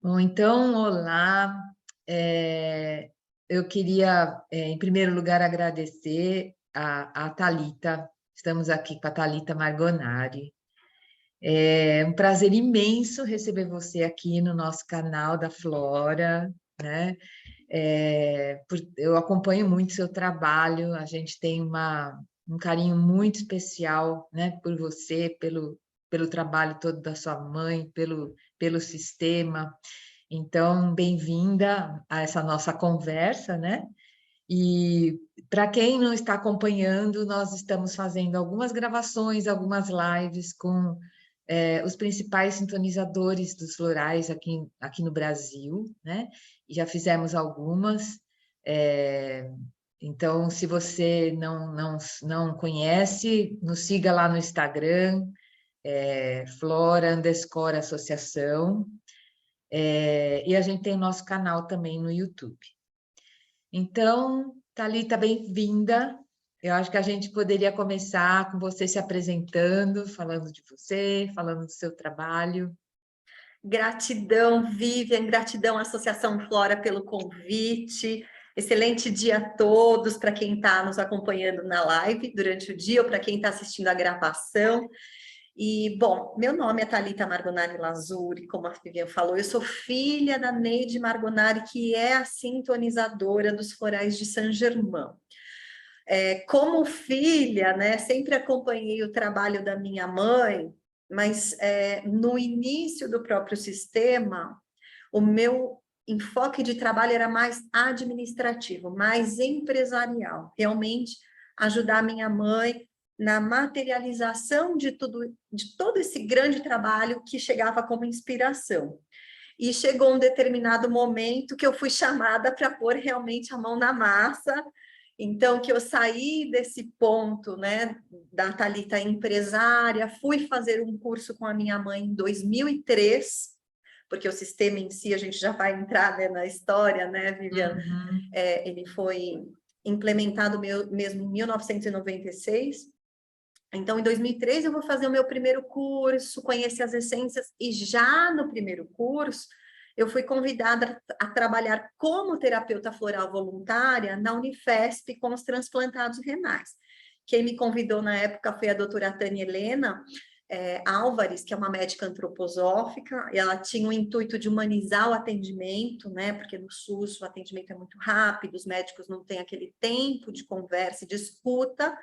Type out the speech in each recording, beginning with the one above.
Bom, então, olá. Eu queria, em primeiro lugar, agradecer a Thalita. Estamos aqui com a Thalita Margonari. É um prazer imenso receber você aqui no nosso canal da Flora, né? Eu acompanho muito seu trabalho, a gente tem um carinho muito especial, né, por você, pelo trabalho todo da sua mãe, pelo sistema. Então, bem-vinda a essa nossa conversa, né? E para quem não está acompanhando, nós estamos fazendo algumas gravações, algumas lives com os principais sintonizadores dos florais aqui no Brasil, né? E já fizemos algumas. É, então, se você não conhece, nos siga lá no Instagram, Flora_Associação. E a gente tem o nosso canal também no YouTube. Então, Thalita, bem-vinda. Eu acho que a gente poderia começar com você se apresentando, falando de você, falando do seu trabalho. Gratidão, Vivian, gratidão à Associação Flora pelo convite. Excelente dia a todos para quem está nos acompanhando na live durante o dia ou para quem está assistindo a gravação. E, bom, meu nome é Thalita Margonari Lazuri, como a Vivian falou, eu sou filha da Neide Margonari, que é a sintonizadora dos florais de Saint-Germain. Como filha, né, sempre acompanhei o trabalho da minha mãe, mas no início do próprio sistema, o meu enfoque de trabalho era mais administrativo, mais empresarial, realmente ajudar a minha mãe na materialização de todo esse grande trabalho que chegava como inspiração. E chegou um determinado momento que eu fui chamada para pôr realmente a mão na massa. Então, que eu saí desse ponto, né, da Thalita empresária, fui fazer um curso com a minha mãe em 2003, porque o sistema em si, a gente já vai entrar, né, na história, né, Vivian? Uhum. Ele foi implementado mesmo em 1996. Então, em 2003, eu vou fazer o meu primeiro curso, conhecer as essências, e já no primeiro curso, eu fui convidada a trabalhar como terapeuta floral voluntária na Unifesp com os transplantados renais. Quem me convidou na época foi a doutora Tânia Helena Álvares, que é uma médica antroposófica, e ela tinha o intuito de humanizar o atendimento, né? Porque no SUS o atendimento é muito rápido, os médicos não têm aquele tempo de conversa e de escuta.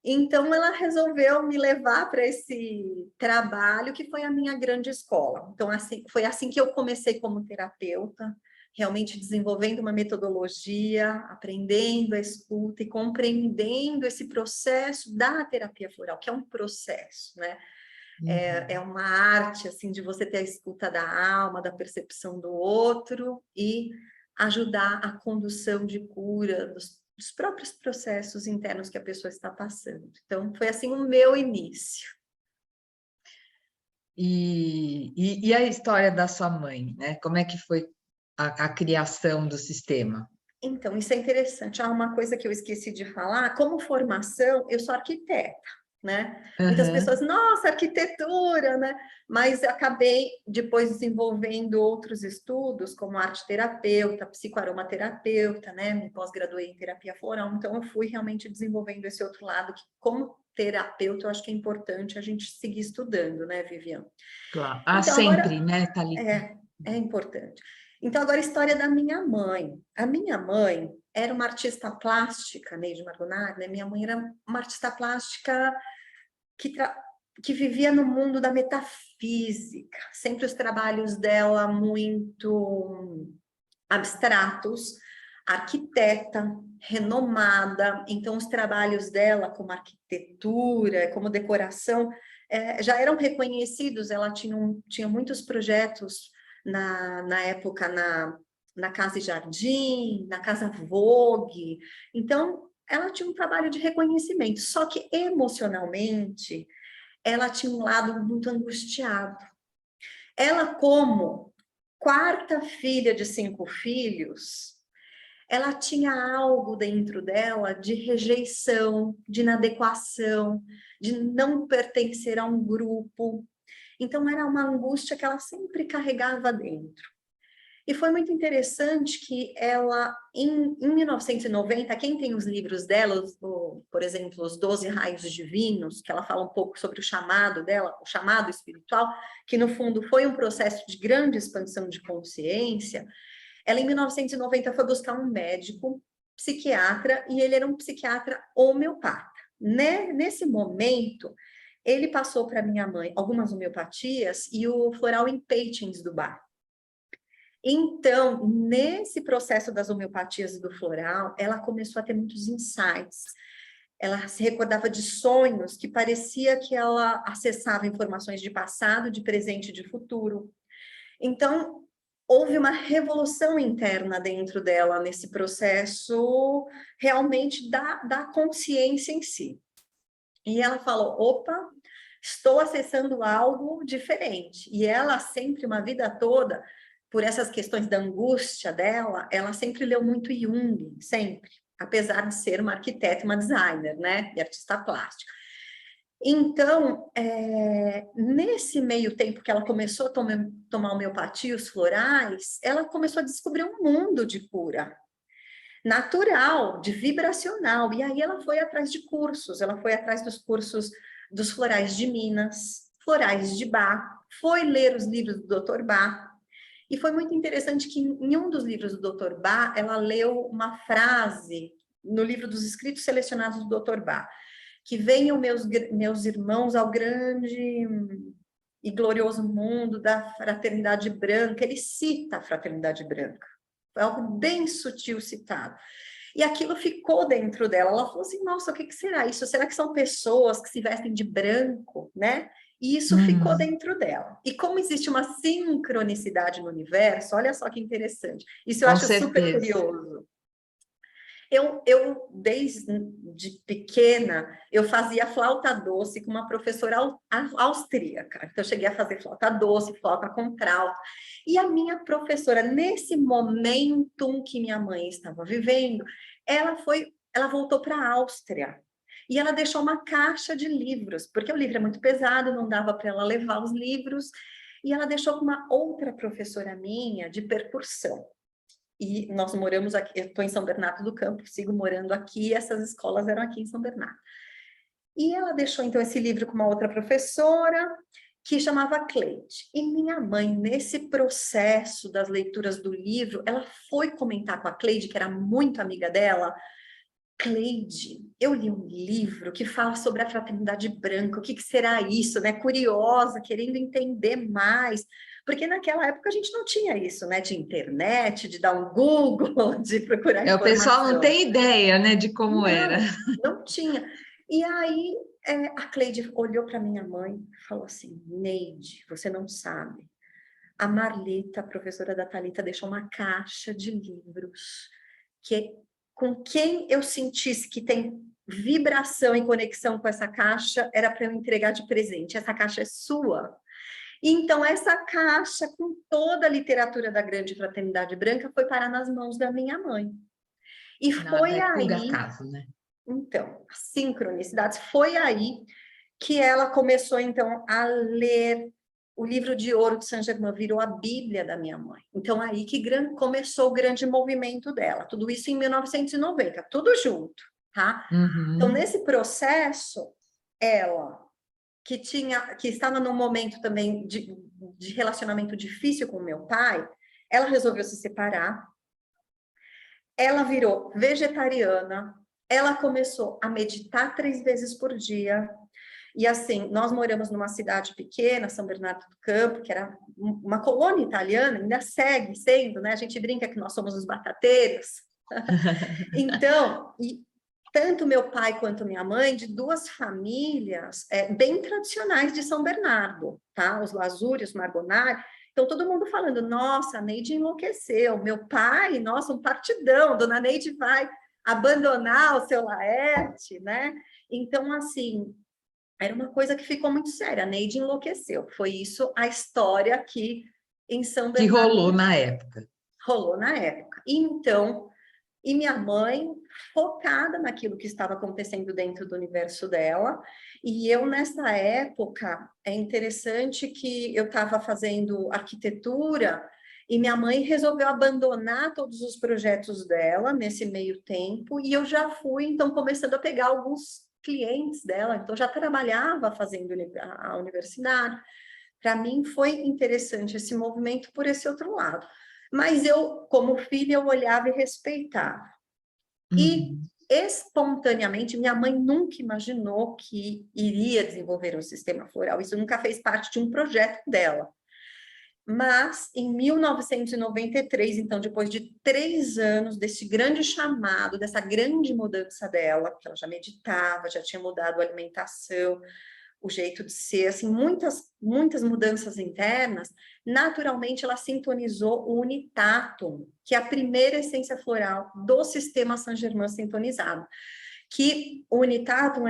Então, ela resolveu me levar para esse trabalho, que foi a minha grande escola. Então, assim, foi assim que eu comecei como terapeuta, realmente desenvolvendo uma metodologia, aprendendo a escuta e compreendendo esse processo da terapia floral, que é um processo, né? É Uhum. uma arte, assim, de você ter a escuta da alma, da percepção do outro e ajudar a condução de cura dos próprios processos internos que a pessoa está passando. Então, foi assim o meu início. E a história da sua mãe, né? Como é que foi a criação do sistema? Então, isso é interessante. Uma coisa que eu esqueci de falar, como formação, eu sou arquiteta, né? Muitas pessoas, Aham. nossa, arquitetura, né? Mas eu acabei depois desenvolvendo outros estudos, como arte terapeuta, psicoaromaterapeuta, né? Me pós-graduei em terapia floral, então eu fui realmente desenvolvendo esse outro lado que, como terapeuta, eu acho que é importante a gente seguir estudando, né, Viviane? Claro. Então, agora, Sempre, né, Thalita? é importante. Então, agora a história da minha mãe. A minha mãe era uma artista plástica, Neide Margonari, né? Minha mãe era uma artista plástica que, que vivia no mundo da metafísica. Sempre os trabalhos dela muito abstratos, arquiteta, renomada. Então, os trabalhos dela como arquitetura, como decoração, já eram reconhecidos. Ela tinha muitos projetos na época na Casa e Jardim, na Casa Vogue. Então, ela tinha um trabalho de reconhecimento, só que emocionalmente ela tinha um lado muito angustiado. Ela, como quarta filha de 5 filhos, ela tinha algo dentro dela de rejeição, de inadequação, de não pertencer a um grupo. Então, era uma angústia que ela sempre carregava dentro. E foi muito interessante que ela, em 1990, quem tem os livros dela, por exemplo, Os 12 Raios Divinos, que ela fala um pouco sobre o chamado dela, o chamado espiritual, que no fundo foi um processo de grande expansão de consciência, ela em 1990 foi buscar um médico, psiquiatra, e ele era um psiquiatra homeopata. Nesse momento, ele passou para minha mãe algumas homeopatias e o Floral Impatiens do Bach. Então, nesse processo das homeopatias e do floral, ela começou a ter muitos insights. Ela se recordava de sonhos que parecia que ela acessava informações de passado, de presente e de futuro. Então, houve uma revolução interna dentro dela nesse processo realmente da consciência em si. E ela falou, opa, estou acessando algo diferente. E ela sempre, uma vida toda, por essas questões da angústia dela, ela sempre leu muito Jung, sempre. Apesar de ser uma arquiteta, uma designer, né? E artista plástica. Então, nesse meio tempo que ela começou a tomar homeopatia, os florais, ela começou a descobrir um mundo de cura natural, de vibracional. E aí ela foi atrás de cursos, ela foi atrás dos cursos dos florais de Minas, florais de Bach, foi ler os livros do Dr. Bach. E foi muito interessante que em um dos livros do Dr. Bach, ela leu uma frase no livro dos escritos selecionados do Dr. Bach, que venham meus irmãos ao grande e glorioso mundo da fraternidade branca. Ele cita a fraternidade branca. Foi algo bem sutil citado. E aquilo ficou dentro dela. Ela falou assim, nossa, o que será isso? Será que são pessoas que se vestem de branco, né? E isso ficou dentro dela. E como existe uma sincronicidade no universo, olha só que interessante. Isso eu acho super curioso. Eu, desde pequena, eu fazia flauta doce com uma professora austríaca. Então, eu cheguei a fazer flauta doce, flauta contralto. E a minha professora, nesse momento que minha mãe estava vivendo, ela voltou para a Áustria. E ela deixou uma caixa de livros, porque o livro é muito pesado, não dava para ela levar os livros. E ela deixou com uma outra professora minha de percussão. E nós moramos aqui, eu estou em São Bernardo do Campo, sigo morando aqui, essas escolas eram aqui em São Bernardo. E ela deixou, então, esse livro com uma outra professora, que chamava Cleide. E minha mãe, nesse processo das leituras do livro, ela foi comentar com a Cleide, que era muito amiga dela, Cleide, eu li um livro que fala sobre a fraternidade branca, o que será isso, né? Curiosa, querendo entender mais, porque naquela época a gente não tinha isso, né? De internet, de dar um Google, de procurar informação. O pessoal não tem ideia, né, de como era. Não tinha. E aí a Cleide olhou para minha mãe e falou assim, Neide, você não sabe. A Marlita, a professora da Thalita, deixou uma caixa de livros que com quem eu sentisse que tem vibração e conexão com essa caixa, era para eu entregar de presente. Essa caixa é sua. Então, essa caixa, com toda a literatura da Grande Fraternidade Branca, foi parar nas mãos da minha mãe. E foi aí... acaso, né? Então, a sincronicidade. Foi aí que ela começou, então, a ler o livro de ouro de Saint-Germain, virou a Bíblia da minha mãe. Então, aí que começou o grande movimento dela. Tudo isso em 1990, tudo junto, tá? Então, nesse processo, ela, que estava num momento também de relacionamento difícil com meu pai, ela resolveu se separar, ela virou vegetariana, ela começou a meditar 3 vezes por dia. E assim, nós moramos numa cidade pequena, São Bernardo do Campo, que era uma colônia italiana, ainda segue sendo, né? A gente brinca que nós somos os batateiros. Então, e tanto meu pai quanto minha mãe, de 2 famílias bem tradicionais de São Bernardo, tá? Os Lazuri, os Margonari. Então, todo mundo falando, nossa, a Neide enlouqueceu. Meu pai, nossa, um partidão, dona Neide vai abandonar o seu Laerte, né? Então, assim, era uma coisa que ficou muito séria. A Neide enlouqueceu. Foi isso a história aqui em São Bernardo. Que rolou na época. Rolou na época. Então, e minha mãe focada naquilo que estava acontecendo dentro do universo dela. E eu, nessa época, é interessante que eu estava fazendo arquitetura e minha mãe resolveu abandonar todos os projetos dela nesse meio tempo, e eu já fui, então, começando a pegar alguns clientes dela, então já trabalhava fazendo a universidade. Para mim foi interessante esse movimento por esse outro lado. Mas eu, como filha, eu olhava e respeitava. E Uhum. espontaneamente, minha mãe nunca imaginou que iria desenvolver um sistema floral. Isso nunca fez parte de um projeto dela. Mas, em 1993, então, depois de 3 anos desse grande chamado, dessa grande mudança dela, que ela já meditava, já tinha mudado a alimentação, o jeito de ser, assim, muitas mudanças internas, naturalmente ela sintonizou o Unitatum, que é a primeira essência floral do sistema Saint-Germain sintonizado. Que o Unitatum,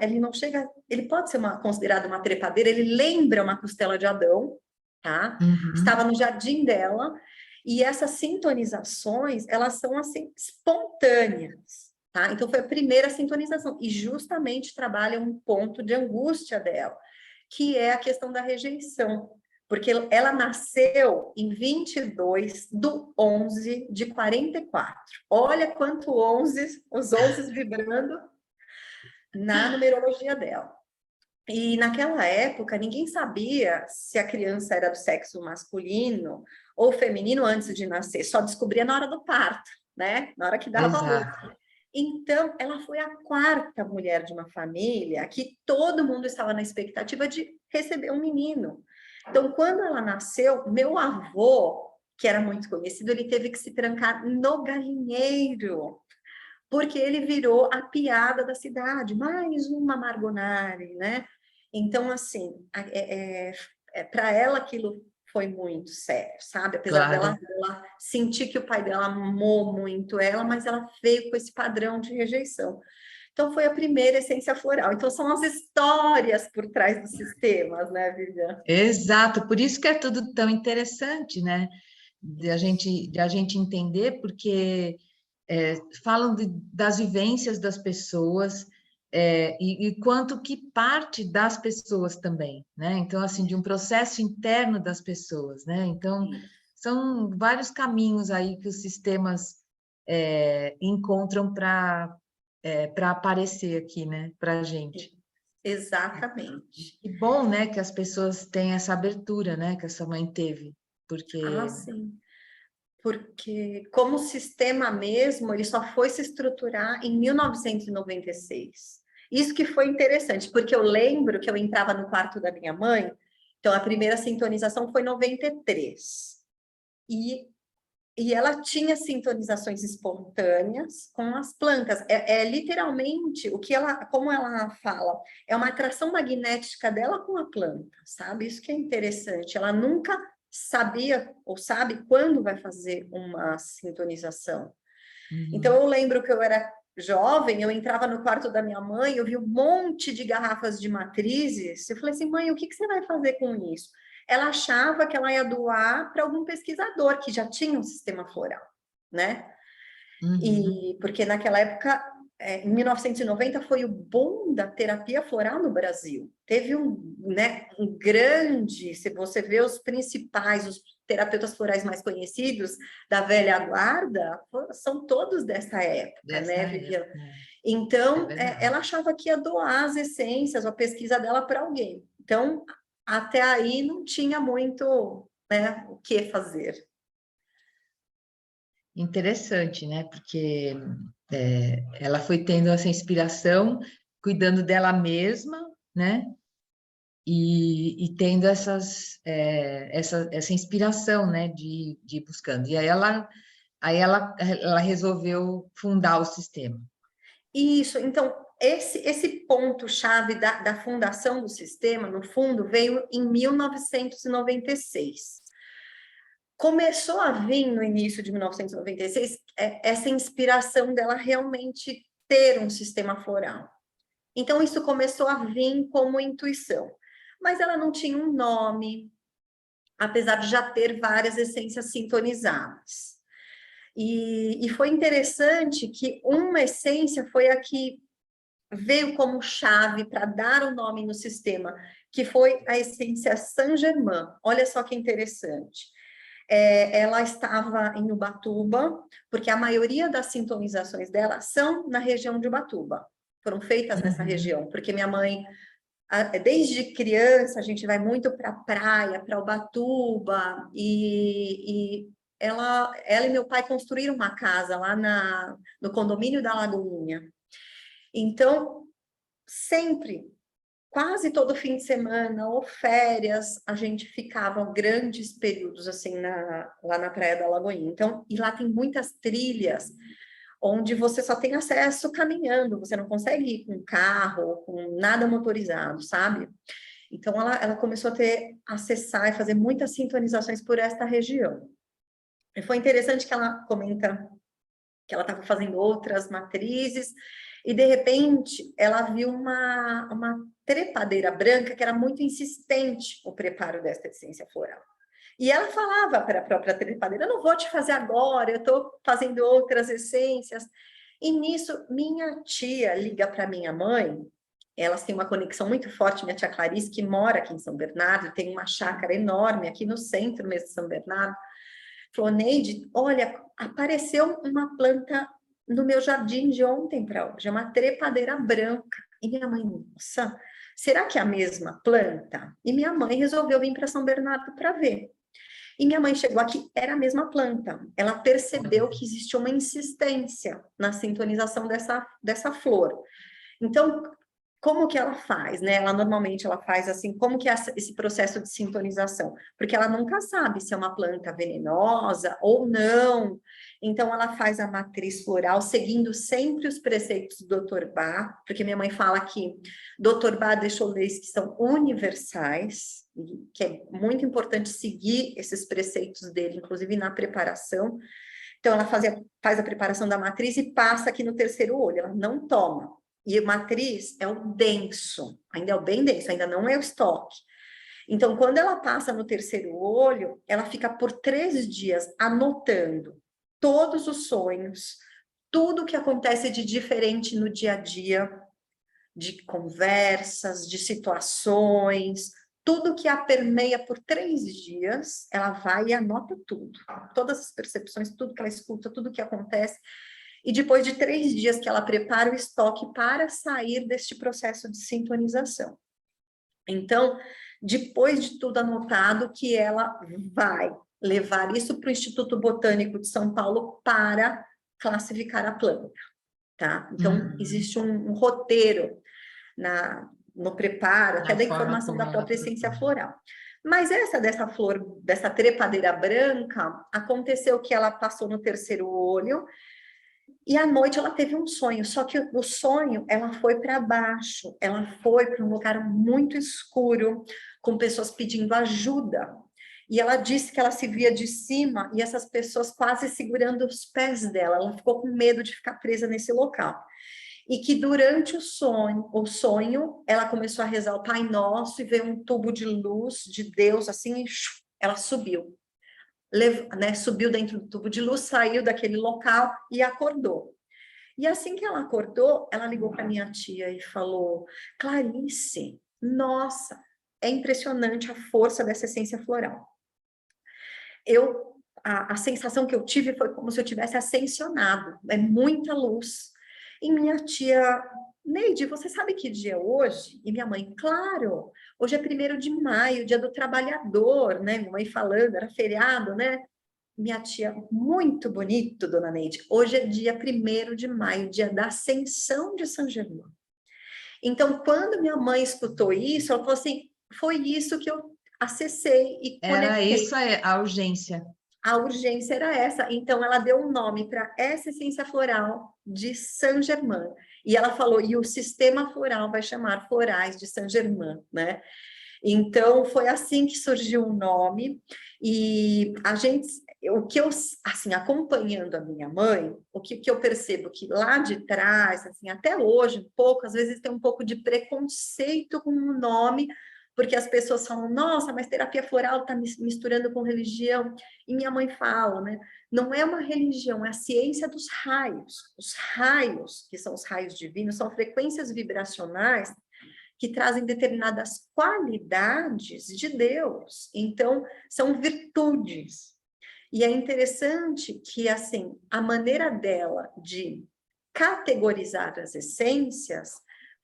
ele não chega, ele pode ser considerado uma trepadeira, ele lembra uma costela de Adão, tá? Estava Uhum. no jardim dela, e essas sintonizações, elas são, assim, espontâneas. Tá? Então, foi a primeira sintonização, e justamente trabalha um ponto de angústia dela, que é a questão da rejeição, porque ela nasceu em 22/11/44. Olha quanto 11, os 11 vibrando na numerologia dela. E naquela época, ninguém sabia se a criança era do sexo masculino ou feminino antes de nascer, só descobria na hora do parto, né? Na hora que dava a luz. Exato. Então, ela foi a 4ª mulher de uma família que todo mundo estava na expectativa de receber um menino. Então, quando ela nasceu, meu avô, que era muito conhecido, ele teve que se trancar no galinheiro, porque ele virou a piada da cidade, mais uma Margonari, né? Então, assim, para ela aquilo foi muito sério, sabe? Apesar Claro. dela sentir que o pai dela amou muito ela, mas ela veio com esse padrão de rejeição. Então, foi a primeira essência floral. Então, são as histórias por trás dos sistemas, né, Vivian? Exato, por isso que é tudo tão interessante, né? De a gente entender, porque falam das vivências das pessoas, e quanto que parte das pessoas também, né? Então, assim, de um processo interno das pessoas, né? Então, são vários caminhos aí que os sistemas encontram para aparecer aqui, né? Para a gente. Exatamente. E bom, né, que as pessoas têm essa abertura, né, que essa mãe teve, Ah, porque sim. Porque, como sistema mesmo, ele só foi se estruturar em 1996. Isso que foi interessante, porque eu lembro que eu entrava no quarto da minha mãe, então a primeira sintonização foi em 93. E ela tinha sintonizações espontâneas com as plantas. É literalmente o que ela, como ela fala, é uma atração magnética dela com a planta, sabe? Isso que é interessante. Ela nunca sabia ou sabe quando vai fazer uma sintonização. Então Uhum. eu lembro que eu era jovem, eu entrava no quarto da minha mãe, eu vi um monte de garrafas de matrizes. Eu falei assim, mãe, o que você vai fazer com isso? Ela achava que ela ia doar para algum pesquisador que já tinha um sistema floral, né? Uhum. E porque naquela época, em 1990, foi o boom da terapia floral no Brasil. Teve um grande, se você vê os principais, os terapeutas florais mais conhecidos da velha guarda, são todos dessa época, Dessa né, Viviane? época, é Então, ela verdade. achava que ia doar as essências, a pesquisa dela para alguém. Então, até aí não tinha muito, né, o que fazer. Interessante, né, porque ela foi tendo essa inspiração, cuidando dela mesma, né, e tendo essa inspiração, né, de ir buscando. E aí ela resolveu fundar o sistema. Isso, então, esse ponto-chave da fundação do sistema, no fundo, veio em 1996. Começou a vir no início de 1996 essa inspiração dela realmente ter um sistema floral. Então, isso começou a vir como intuição. Mas ela não tinha um nome, apesar de já ter várias essências sintonizadas. E foi interessante que uma essência foi a que veio como chave para dar o nome no sistema, que foi a essência Saint-Germain. Olha só que interessante. Ela estava em Ubatuba, porque a maioria das sintonizações dela são na região de Ubatuba, foram feitas nessa região, porque minha mãe, desde criança, a gente vai muito para a praia, para Ubatuba, e ela e meu pai construíram uma casa lá no condomínio da Lagoinha. Então, sempre, quase todo fim de semana ou férias, a gente ficava grandes períodos assim lá na Praia da Lagoinha. Então, e lá tem muitas trilhas onde você só tem acesso caminhando, você não consegue ir com carro, com nada motorizado, sabe? Então, ela começou a acessar e fazer muitas sintonizações por esta região. E foi interessante que ela comenta que ela estava fazendo outras matrizes, e de repente ela viu uma trepadeira branca que era muito insistente o preparo desta essência floral. E ela falava para a própria trepadeira, eu não vou te fazer agora, eu estou fazendo outras essências. E nisso, minha tia liga para minha mãe, elas têm uma conexão muito forte, minha tia Clarice, que mora aqui em São Bernardo, tem uma chácara enorme aqui no centro mesmo de São Bernardo, falou, Neide, olha, apareceu uma planta no meu jardim de ontem para hoje, é uma trepadeira branca. E minha mãe, nossa, será que é a mesma planta? E minha mãe resolveu vir para São Bernardo para ver. E minha mãe chegou aqui, era a mesma planta. Ela percebeu que existia uma insistência na sintonização dessa flor. Então, como que ela faz, né? Normalmente ela faz assim, como que é esse processo de sintonização? Porque ela nunca sabe se é uma planta venenosa ou não. Então, ela faz a matriz floral seguindo sempre os preceitos do Dr. Bach, porque minha mãe fala que Dr. Bach deixou leis que são universais, que é muito importante seguir esses preceitos dele, inclusive na preparação. Então, ela faz a preparação da matriz e passa aqui no terceiro olho, ela não toma. E a matriz é o denso, ainda é o bem denso, ainda não é o estoque. Então, quando ela passa no terceiro olho, ela fica por 3 dias anotando todos os sonhos, tudo que acontece de diferente no dia a dia, de conversas, de situações, tudo que a permeia por 3 dias, ela vai e anota tudo. Todas as percepções, tudo que ela escuta, tudo que acontece. E depois de 3 dias que ela prepara o estoque para sair deste processo de sintonização. Então, depois de tudo anotado, que ela vai levar isso para o Instituto Botânico de São Paulo para classificar a planta, tá? Então, existe um roteiro no preparo, até da informação da própria essência floral. Mas dessa flor, dessa trepadeira branca, aconteceu que ela passou no terceiro olho, e à noite ela teve um sonho, só que o sonho, ela foi para baixo, ela foi para um lugar muito escuro, com pessoas pedindo ajuda. E ela disse que ela se via de cima e essas pessoas quase segurando os pés dela. Ela ficou com medo de ficar presa nesse local. E que durante o sonho, ela começou a rezar o Pai Nosso e veio um tubo de luz de Deus, assim, e ela subiu. Subiu dentro do tubo de luz, saiu daquele local e acordou. E assim que ela acordou, ela ligou para minha tia e falou, Clarice, nossa, é impressionante a força dessa essência floral. A sensação que eu tive foi como se eu tivesse ascensionado, é muita luz. E minha tia, Neide, você sabe que dia é hoje? E minha mãe, claro, hoje é 1º de maio, dia do trabalhador, né? Minha mãe falando, era feriado, né? Minha tia, muito bonito, dona Neide. Hoje é dia 1º de maio, dia da Ascensão de São Germão. Então, quando minha mãe escutou isso, ela falou assim, foi isso que eu acessei e conectei. Era isso a urgência. A urgência era essa. Então, ela deu um nome para essa essência floral de Saint-Germain. E ela falou, e o sistema floral vai chamar Florais de Saint-Germain, né? Então, foi assim que surgiu o nome. E o que eu, assim, acompanhando a minha mãe, o que eu percebo que lá de trás, assim, até hoje, às vezes tem um pouco de preconceito com o nome, porque as pessoas falam, nossa, mas terapia floral está misturando com religião. E minha mãe fala, né? Não é uma religião, é a ciência dos raios. Os raios, que são os raios divinos, são frequências vibracionais que trazem determinadas qualidades de Deus. Então, são virtudes. E é interessante que, assim, a maneira dela de categorizar as essências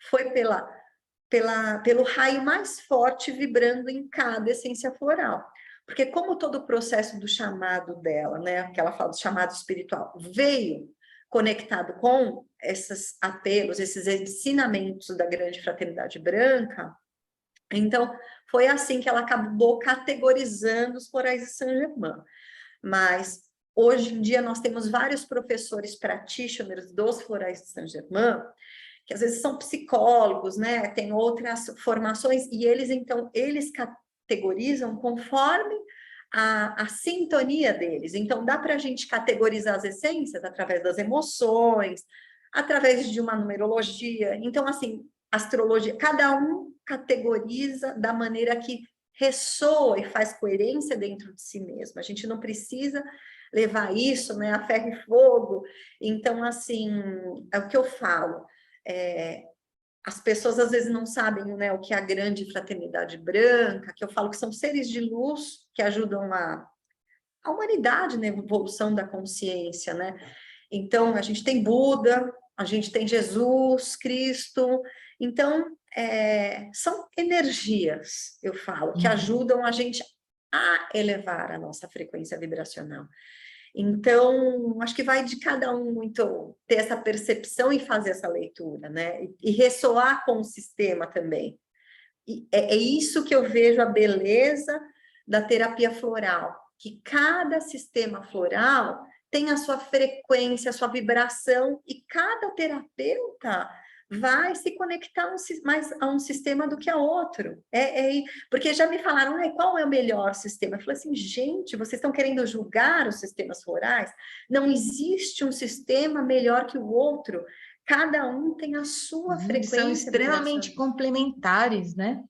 foi pelo raio mais forte vibrando em cada essência floral. Porque como todo o processo do chamado dela, né, que ela fala do chamado espiritual, veio conectado com esses apelos, esses ensinamentos da grande fraternidade branca, então foi assim que ela acabou categorizando os florais de Saint-Germain. Mas hoje em dia nós temos vários professores practitioners dos florais de Saint-Germain, que às vezes são psicólogos, né? Tem outras formações, e eles, então, eles categorizam conforme a sintonia deles. Então, dá para a gente categorizar as essências através das emoções, através de uma numerologia. Então, assim, astrologia, cada um categoriza da maneira que ressoa e faz coerência dentro de si mesmo. A gente não precisa levar isso, né, a ferro e fogo. Então, assim, é o que eu falo. As pessoas às vezes não sabem, né, o que é a grande fraternidade branca, que eu falo que são seres de luz que ajudam a humanidade na evolução da consciência, né? Então, a gente tem Buda, a gente tem Jesus, Cristo. Então, são energias, eu falo, que ajudam a gente a elevar a nossa frequência vibracional. Então, acho que vai de cada um muito ter essa percepção e fazer essa leitura, né? E ressoar com o sistema também. E é isso que eu vejo a beleza da terapia floral, que cada sistema floral tem a sua frequência, a sua vibração, e cada terapeuta vai se conectar mais a um sistema do que a outro. Porque já me falaram, qual é o melhor sistema? Eu falei assim, gente, vocês estão querendo julgar os sistemas florais? Não existe um sistema melhor que o outro. Cada um tem a sua frequência. São extremamente complementares, né?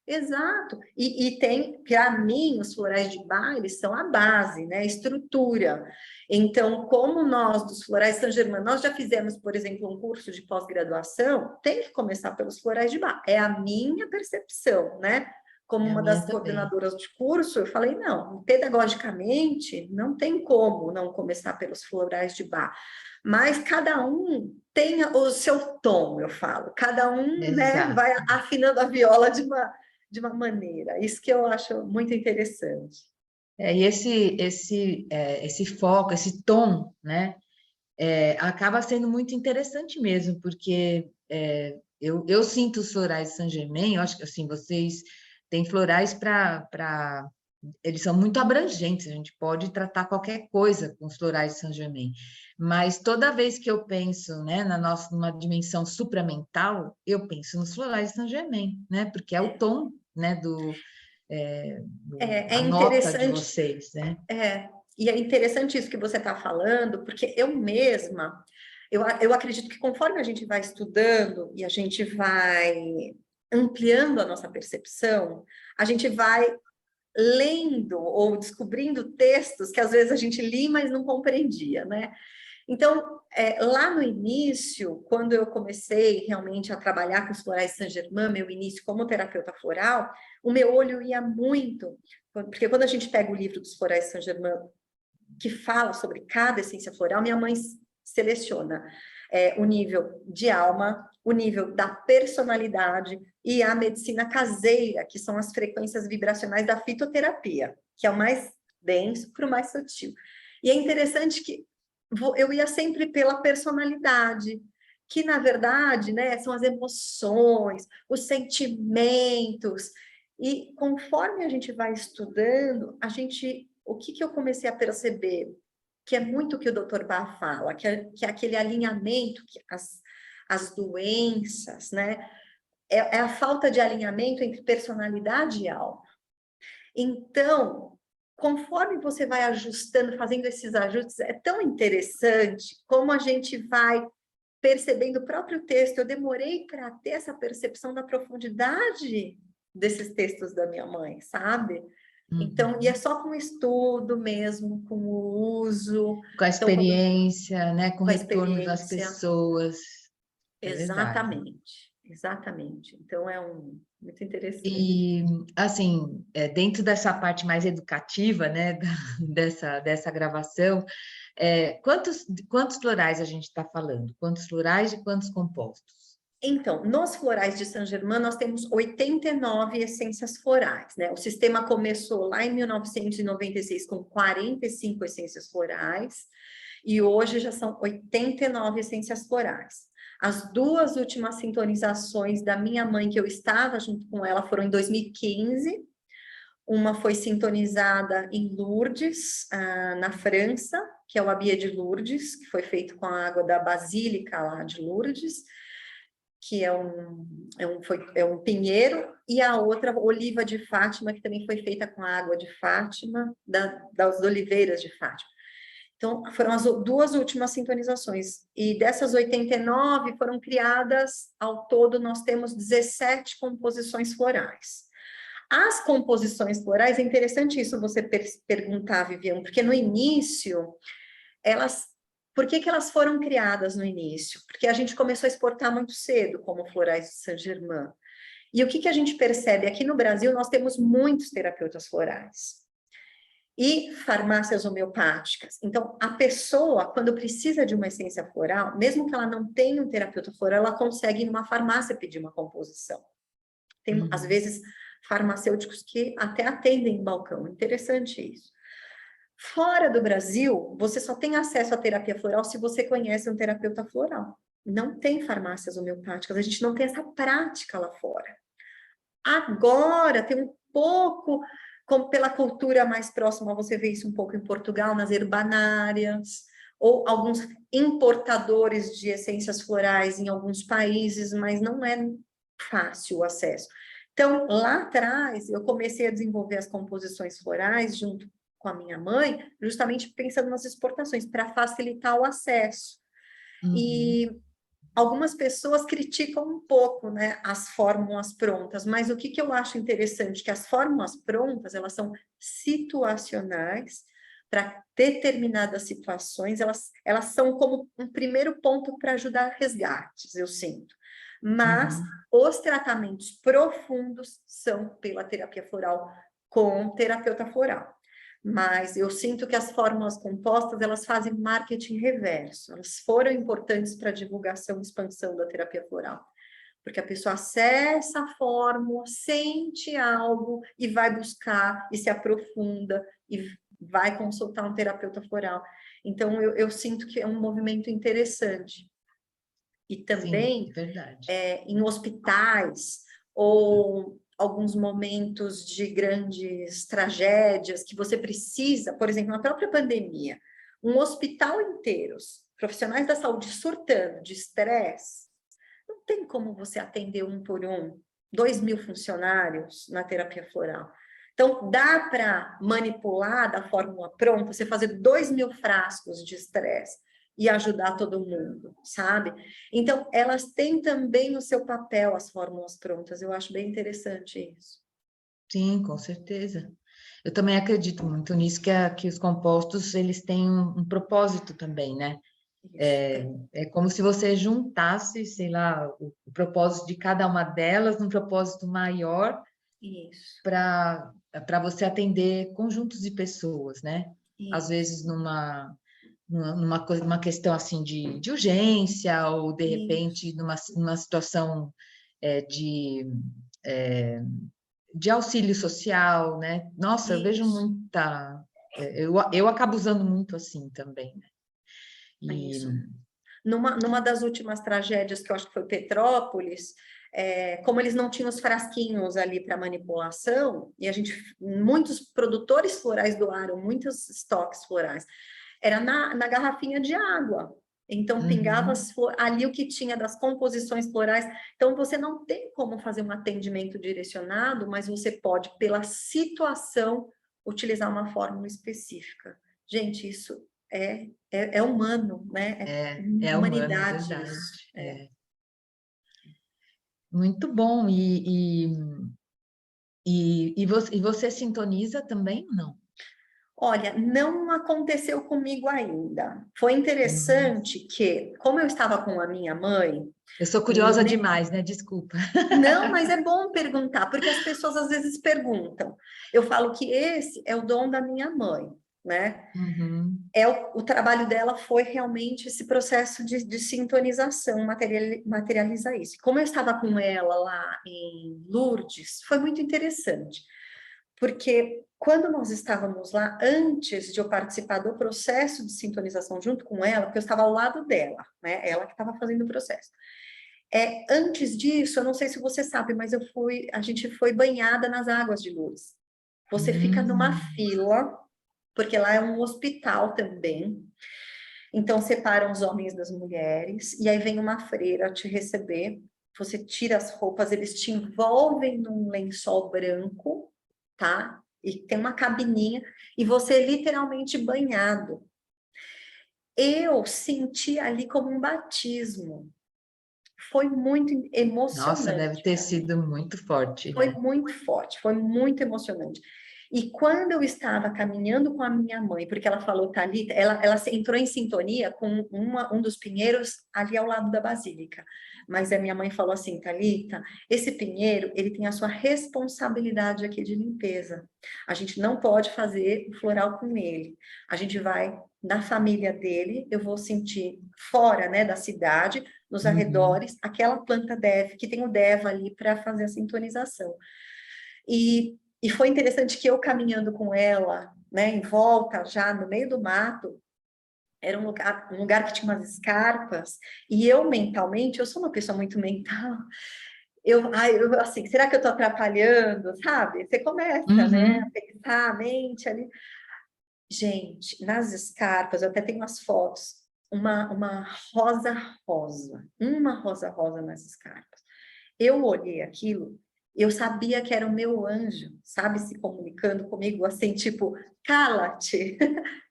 Exato. E tem, para mim, os florais de Bach, eles são a base, né? A estrutura. Então, como nós, dos florais Saint-Germain, nós já fizemos, por exemplo, um curso de pós-graduação, tem que começar pelos florais de Bach. É a minha percepção, né? Como uma das coordenadoras de curso, eu falei, não, pedagogicamente, não tem como não começar pelos florais de Bach. Mas cada um tem o seu tom, eu falo. Cada um, né, vai afinando a viola de uma maneira. Isso que eu acho muito interessante. E esse foco, esse tom, né, acaba sendo muito interessante mesmo, porque eu sinto os florais de Saint-Germain, eu acho que assim, vocês têm florais para... Eles são muito abrangentes, a gente pode tratar qualquer coisa com os florais de Saint-Germain, mas toda vez que eu penso, né, numa dimensão supramental, eu penso nos florais de Saint-Germain, né, porque é o tom, né, a nota de vocês, né? E é interessante isso que você está falando, porque eu mesma, eu acredito que conforme a gente vai estudando e a gente vai ampliando a nossa percepção, a gente vai lendo ou descobrindo textos que às vezes a gente lia, mas não compreendia, né? Então, lá no início, quando eu comecei realmente a trabalhar com os florais de Saint-Germain, meu início como terapeuta floral, o meu olho ia muito, porque quando a gente pega o livro dos florais de Saint-Germain, que fala sobre cada essência floral, minha mãe seleciona o nível de alma, o nível da personalidade e a medicina caseira, que são as frequências vibracionais da fitoterapia, que é o mais denso para o mais sutil. E é interessante que eu ia sempre pela personalidade, que na verdade, né, são as emoções, os sentimentos. E conforme a gente vai estudando, o que eu comecei a perceber? Que é muito o que o Dr. Bach fala, que é aquele alinhamento, que as doenças, né? É a falta de alinhamento entre personalidade e alma. Então, conforme você vai ajustando, fazendo esses ajustes, é tão interessante como a gente vai percebendo o próprio texto. Eu demorei para ter essa percepção da profundidade desses textos da minha mãe, sabe? Então, e é Uhum. só com estudo mesmo, com o uso, Com a então, quando, experiência, né? Com o com a retorno das experiência, pessoas. É verdade. exatamente, exatamente. Então, muito interessante. E, assim, dentro dessa parte mais educativa, né, dessa gravação, quantos florais a gente está falando? Quantos florais e quantos compostos? Então, nos florais de Saint-Germain, nós temos 89 essências florais, né? O sistema começou lá em 1996 com 45 essências florais, e hoje já são 89 essências florais. As duas últimas sintonizações da minha mãe, que eu estava junto com ela, foram em 2015. Uma foi sintonizada em Lourdes, na França, que é o Abbé de Lourdes, que foi feito com a água da Basílica lá de Lourdes, que é um pinheiro, e a outra, Oliva de Fátima, que também foi feita com a água de Fátima, das oliveiras de Fátima. Então, foram as duas últimas sintonizações. E dessas 89 foram criadas, ao todo, nós temos 17 composições florais. As composições florais, é interessante isso você perguntar, Viviane, porque no início, por que elas foram criadas no início? Porque a gente começou a exportar muito cedo, como florais de Saint-Germain. E o que a gente percebe? Aqui no Brasil, nós temos muitos terapeutas florais e farmácias homeopáticas. Então, a pessoa, quando precisa de uma essência floral, mesmo que ela não tenha um terapeuta floral, ela consegue ir numa farmácia pedir uma composição. Tem, às Uhum. vezes, farmacêuticos que até atendem em balcão. Interessante isso. Fora do Brasil, você só tem acesso à terapia floral se você conhece um terapeuta floral. Não tem farmácias homeopáticas, a gente não tem essa prática lá fora. Agora, tem um pouco, pela cultura mais próxima, você vê isso um pouco em Portugal, nas herbanárias, ou alguns importadores de essências florais em alguns países, mas não é fácil o acesso. Então, lá atrás, eu comecei a desenvolver as composições florais junto com a minha mãe, justamente pensando nas exportações, para facilitar o acesso. Uhum. E algumas pessoas criticam um pouco, né, as fórmulas prontas, mas o que eu acho interessante, que as fórmulas prontas, elas são situacionais, para determinadas situações, elas são como um primeiro ponto para ajudar resgates, eu sinto. Mas Uhum. os tratamentos profundos são pela terapia floral com terapeuta floral. Mas eu sinto que as fórmulas compostas, elas fazem marketing reverso. Elas foram importantes para a divulgação e expansão da terapia floral. Porque a pessoa acessa a fórmula, sente algo e vai buscar e se aprofunda e vai consultar um terapeuta floral. Então, eu sinto que é um movimento interessante. E Sim, também é verdade. em hospitais ou alguns momentos de grandes tragédias que você precisa, por exemplo, na própria pandemia, um hospital inteiro, profissionais da saúde surtando de estresse, não tem como você atender um por um, 2.000 funcionários na terapia floral. Então, dá para manipular da fórmula pronta, você fazer 2.000 frascos de estresse e ajudar todo mundo, sabe? Então, elas têm também o seu papel, as fórmulas prontas. Eu acho bem interessante isso. Sim, com certeza. Eu também acredito muito nisso, que os compostos, eles têm um propósito também, né? Isso, É como se você juntasse, sei lá, o propósito de cada uma delas num propósito maior isso, para você atender conjuntos de pessoas, né? Às isso, vezes numa questão assim de urgência, ou de isso, repente numa situação é, de, é, de auxílio social, né? Nossa, eu vejo isso, muita. Eu acabo usando muito assim também, né? E isso. Numa das últimas tragédias, que eu acho que foi Petrópolis, como eles não tinham os frasquinhos ali para manipulação, e muitos produtores florais doaram muitos estoques florais, era na garrafinha de água. Então, pingava uhum, ali o que tinha das composições florais. Então, você não tem como fazer um atendimento direcionado, mas você pode, pela situação, utilizar uma fórmula específica. Gente, isso é humano, né? É é humano, é humanidade verdade. isso. É. Muito bom. E você sintoniza também ou não? Olha, não aconteceu comigo ainda. Foi Uhum. interessante que, como eu estava com a minha mãe, Eu sou curiosa demais, né? Desculpa. não, mas é bom perguntar, porque as pessoas às vezes perguntam. Eu falo que esse é o dom da minha mãe, né? Uhum. O trabalho dela foi realmente esse processo de sintonização, materializar isso. Como eu estava com ela lá em Lourdes, foi muito interessante, porque quando nós estávamos lá, antes de eu participar do processo de sintonização junto com ela, porque eu estava ao lado dela, né? Ela que estava fazendo o processo. Antes disso, eu não sei se você sabe, mas a gente foi banhada nas águas de Lourdes. Você fica numa Hum. fila, porque lá é um hospital também. Então, separam os homens das mulheres, e aí vem uma freira te receber. Você tira as roupas, eles te envolvem num lençol branco, tá? E tem uma cabininha, e você é literalmente banhado. Eu senti ali como um batismo. Foi muito Nossa, deve emocionante ter para mim. sido muito forte, Foi né? muito forte, foi muito emocionante. E quando eu estava caminhando com a minha mãe, porque ela falou, Thalita, ela entrou em sintonia com um dos pinheiros ali ao lado da basílica. Mas a minha mãe falou assim, Thalita, esse pinheiro, ele tem a sua responsabilidade aqui de limpeza. A gente não pode fazer o floral com ele. A gente vai na família dele, eu vou sentir fora, né, da cidade, nos Uhum. arredores, aquela planta deve, que tem o deva ali para fazer a sintonização. E foi interessante que eu caminhando com ela, né, em volta, já no meio do mato, era um lugar que tinha umas escarpas, e eu mentalmente, eu sou uma pessoa muito mental, assim, será que eu estou atrapalhando, sabe? Você começa, né, a Uhum. pensar a mente ali. Gente, nas escarpas, eu até tenho umas fotos, uma rosa rosa, uma rosa rosa nas escarpas. Eu olhei aquilo, eu sabia que era o meu anjo, sabe, se comunicando comigo assim, tipo, cala-te,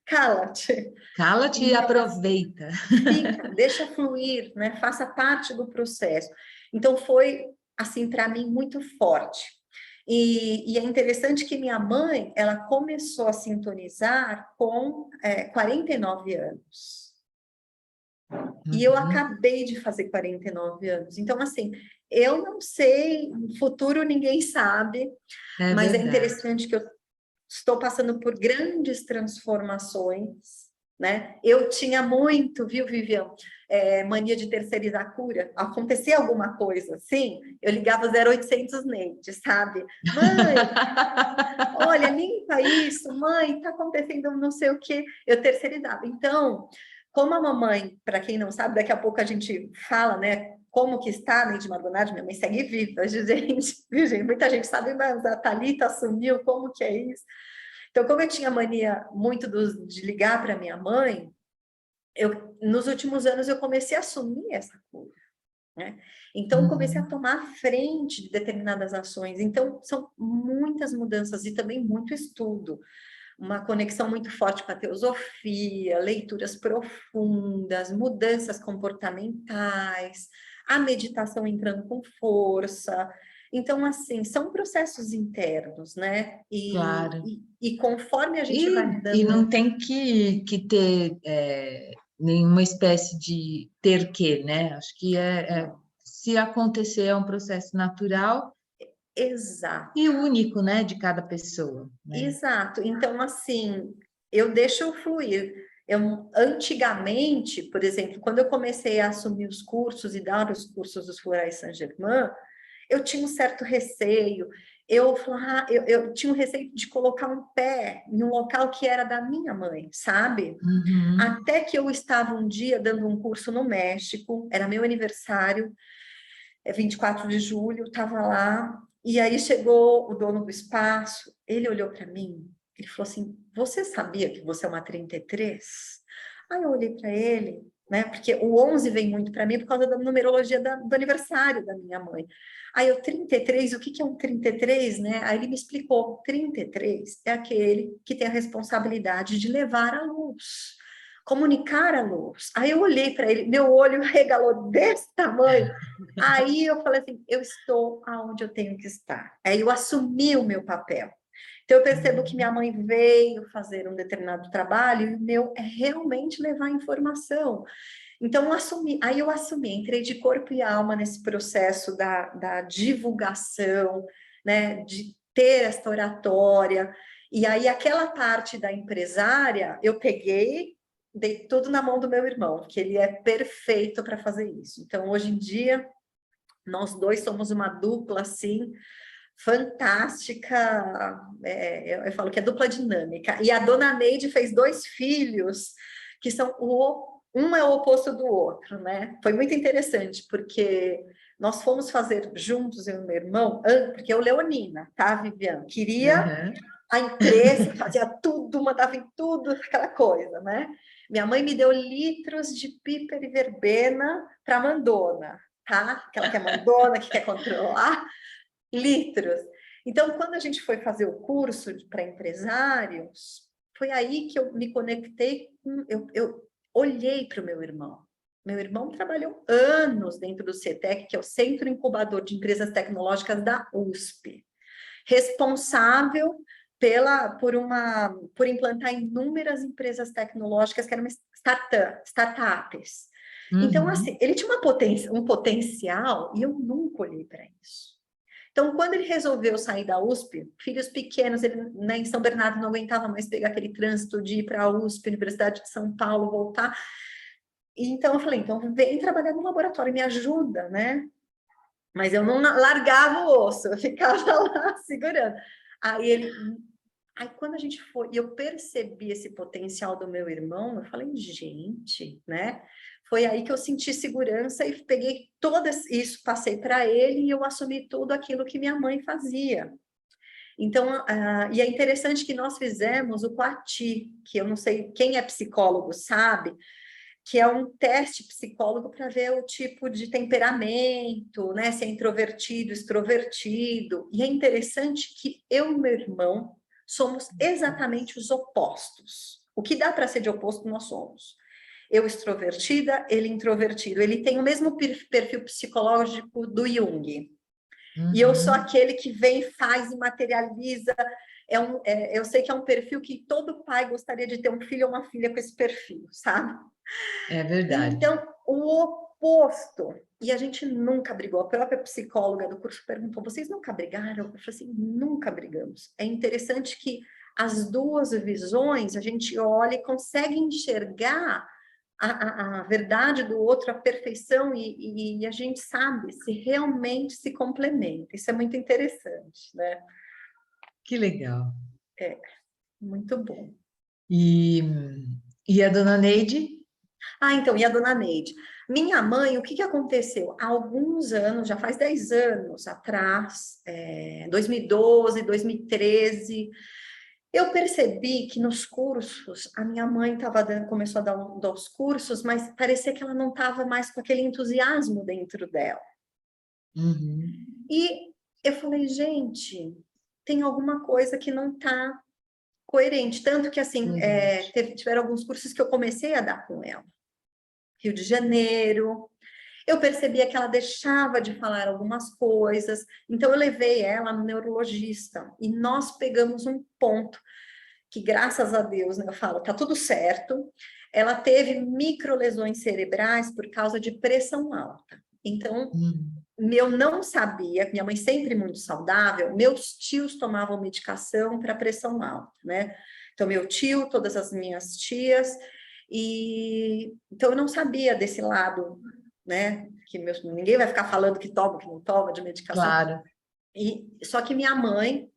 cala-te. Cala-te e E eu aproveita. fica, deixa fluir, né? Faça parte do processo. Então foi assim para mim muito forte. E é interessante que minha mãe, ela começou a sintonizar com 49 anos. E eu Uhum. acabei de fazer 49 anos. Então, assim, eu não sei, no futuro ninguém sabe, É mas é verdade. interessante que eu estou passando por grandes transformações, né? Eu tinha muito, viu, Vivian, mania de terceirizar a cura. Acontecia alguma coisa assim, eu ligava 0800 Neide, sabe? Mãe, olha, limpa isso, mãe, tá acontecendo não sei o quê. Eu terceirizava. Então, como a mamãe, para quem não sabe, daqui a pouco a gente fala, né? Como que está a Neide Margonardi, minha mãe segue viva, gente, viu, gente? Muita gente sabe, mas a Thalita assumiu, como que é isso? Então, como eu tinha mania muito de ligar para minha mãe, nos últimos anos eu comecei a assumir essa cura, né? Então, comecei a Uhum. tomar a frente de determinadas ações. Então, são muitas mudanças e também muito estudo. Uma conexão muito forte com a teosofia, leituras profundas, mudanças comportamentais, a meditação entrando com força. Então, assim, são processos internos, né? Claro. E conforme a gente vai E mudando. não tem que ter nenhuma espécie de ter que, né? Acho que se acontecer é um processo natural e Exato, único, né, de cada pessoa, né? exato. Então, assim, eu deixo fluir. Antigamente, por exemplo, quando eu comecei a assumir os cursos e dar os cursos dos Florais Saint-Germain, eu tinha um certo receio. Eu tinha um receio de colocar um pé em um local que era da minha mãe, sabe? Uhum. Até que eu estava um dia dando um curso no México, era meu aniversário, 24 de julho, estava lá, e aí chegou o dono do espaço, ele olhou para mim, ele falou assim, você sabia que você é uma 33? Aí eu olhei para ele, né, porque o 11 vem muito para mim por causa da numerologia do aniversário da minha mãe. Aí eu, 33, o que é um 33, né? Aí ele me explicou, 33 é aquele que tem a responsabilidade de levar a luz. comunicar a luz. Aí eu olhei para ele, meu olho regalou desse tamanho. Aí eu falei assim, eu estou aonde eu tenho que estar. Aí eu assumi o meu papel. Então eu percebo que minha mãe veio fazer um determinado trabalho e o meu é realmente levar informação. Então eu assumi, entrei de corpo e alma nesse processo da divulgação, né, de ter esta oratória. E aí aquela parte da empresária, eu peguei, dei tudo na mão do meu irmão, que ele é perfeito para fazer isso. Então, hoje em dia, nós dois somos uma dupla, assim, fantástica. Eu falo que é dupla dinâmica. E a dona Neide fez 2 filhos, que são um é o oposto do outro, né? Foi muito interessante, porque nós fomos fazer juntos, eu e meu irmão, porque eu, leonina, tá, Viviane? Queria Uhum. a empresa, fazia tudo, mandava em tudo, aquela coisa, né? Minha mãe me deu litros de pípera e verbena para mandona, tá? Aquela que é mandona, que quer controlar, litros. Então, quando a gente foi fazer o curso para empresários, foi aí que eu me conectei, eu olhei para o meu irmão. Meu irmão trabalhou anos dentro do CETEC, que é o Centro Incubador de Empresas Tecnológicas da USP, responsável por implantar inúmeras empresas tecnológicas que eram startups. Então, assim, Uhum. ele tinha um potencial e eu nunca olhei para isso. Então, quando ele resolveu sair da USP, filhos pequenos, ele, né, em São Bernardo não aguentava mais pegar aquele trânsito de ir para a USP, Universidade de São Paulo, voltar. Então, eu falei, então vem trabalhar no laboratório, me ajuda, né? Mas eu não largava o osso, eu ficava lá segurando. Aí quando a gente foi, e eu percebi esse potencial do meu irmão, eu falei, gente, né? Foi aí que eu senti segurança e peguei todo isso, passei para ele e eu assumi tudo aquilo que minha mãe fazia. Então, e é interessante que nós fizemos o Quati, que eu não sei, quem é psicólogo sabe, que é um teste psicólogo para ver o tipo de temperamento, né? Se é introvertido, extrovertido. E é interessante que eu e meu irmão somos exatamente os opostos. O que dá para ser de oposto, nós somos. Eu extrovertida, ele introvertido. Ele tem o mesmo perfil psicológico do Jung. E eu sou Uhum. aquele que vem, faz e materializa. Eu sei que é um perfil que todo pai gostaria de ter um filho ou uma filha com esse perfil, sabe? É verdade. Então, o oposto. E a gente nunca brigou. A própria psicóloga do curso perguntou: vocês nunca brigaram? Eu falei assim: nunca brigamos. É interessante que as duas visões a gente olha e consegue enxergar a verdade do outro, a perfeição, e a gente sabe se realmente se complementa. Isso é muito interessante, né? Que legal. É muito bom. E, e a dona Neide? Então, e a dona Neide? Minha mãe, o que aconteceu? Há alguns anos, já faz 10 anos atrás, 2012, 2013, eu percebi que nos cursos, a minha mãe começou a dar os cursos, mas parecia que ela não estava mais com aquele entusiasmo dentro dela. Uhum. E eu falei, gente, tem alguma coisa que não está coerente. Tanto que, assim, Coerente. tiveram alguns cursos que eu comecei a dar com ela. Rio de Janeiro. Eu percebia que ela deixava de falar algumas coisas, então eu levei ela no neurologista e nós pegamos um ponto que, graças a Deus, né, eu falo, tá tudo certo. Ela teve microlesões cerebrais por causa de pressão alta. Então, Uhum. eu não sabia, minha mãe sempre muito saudável, meus tios tomavam medicação para pressão alta, né? Então, meu tio, todas as minhas tias, e então eu não sabia desse lado, né? Que ninguém vai ficar falando que toma, que não toma de medicação. Claro. E só que minha mãe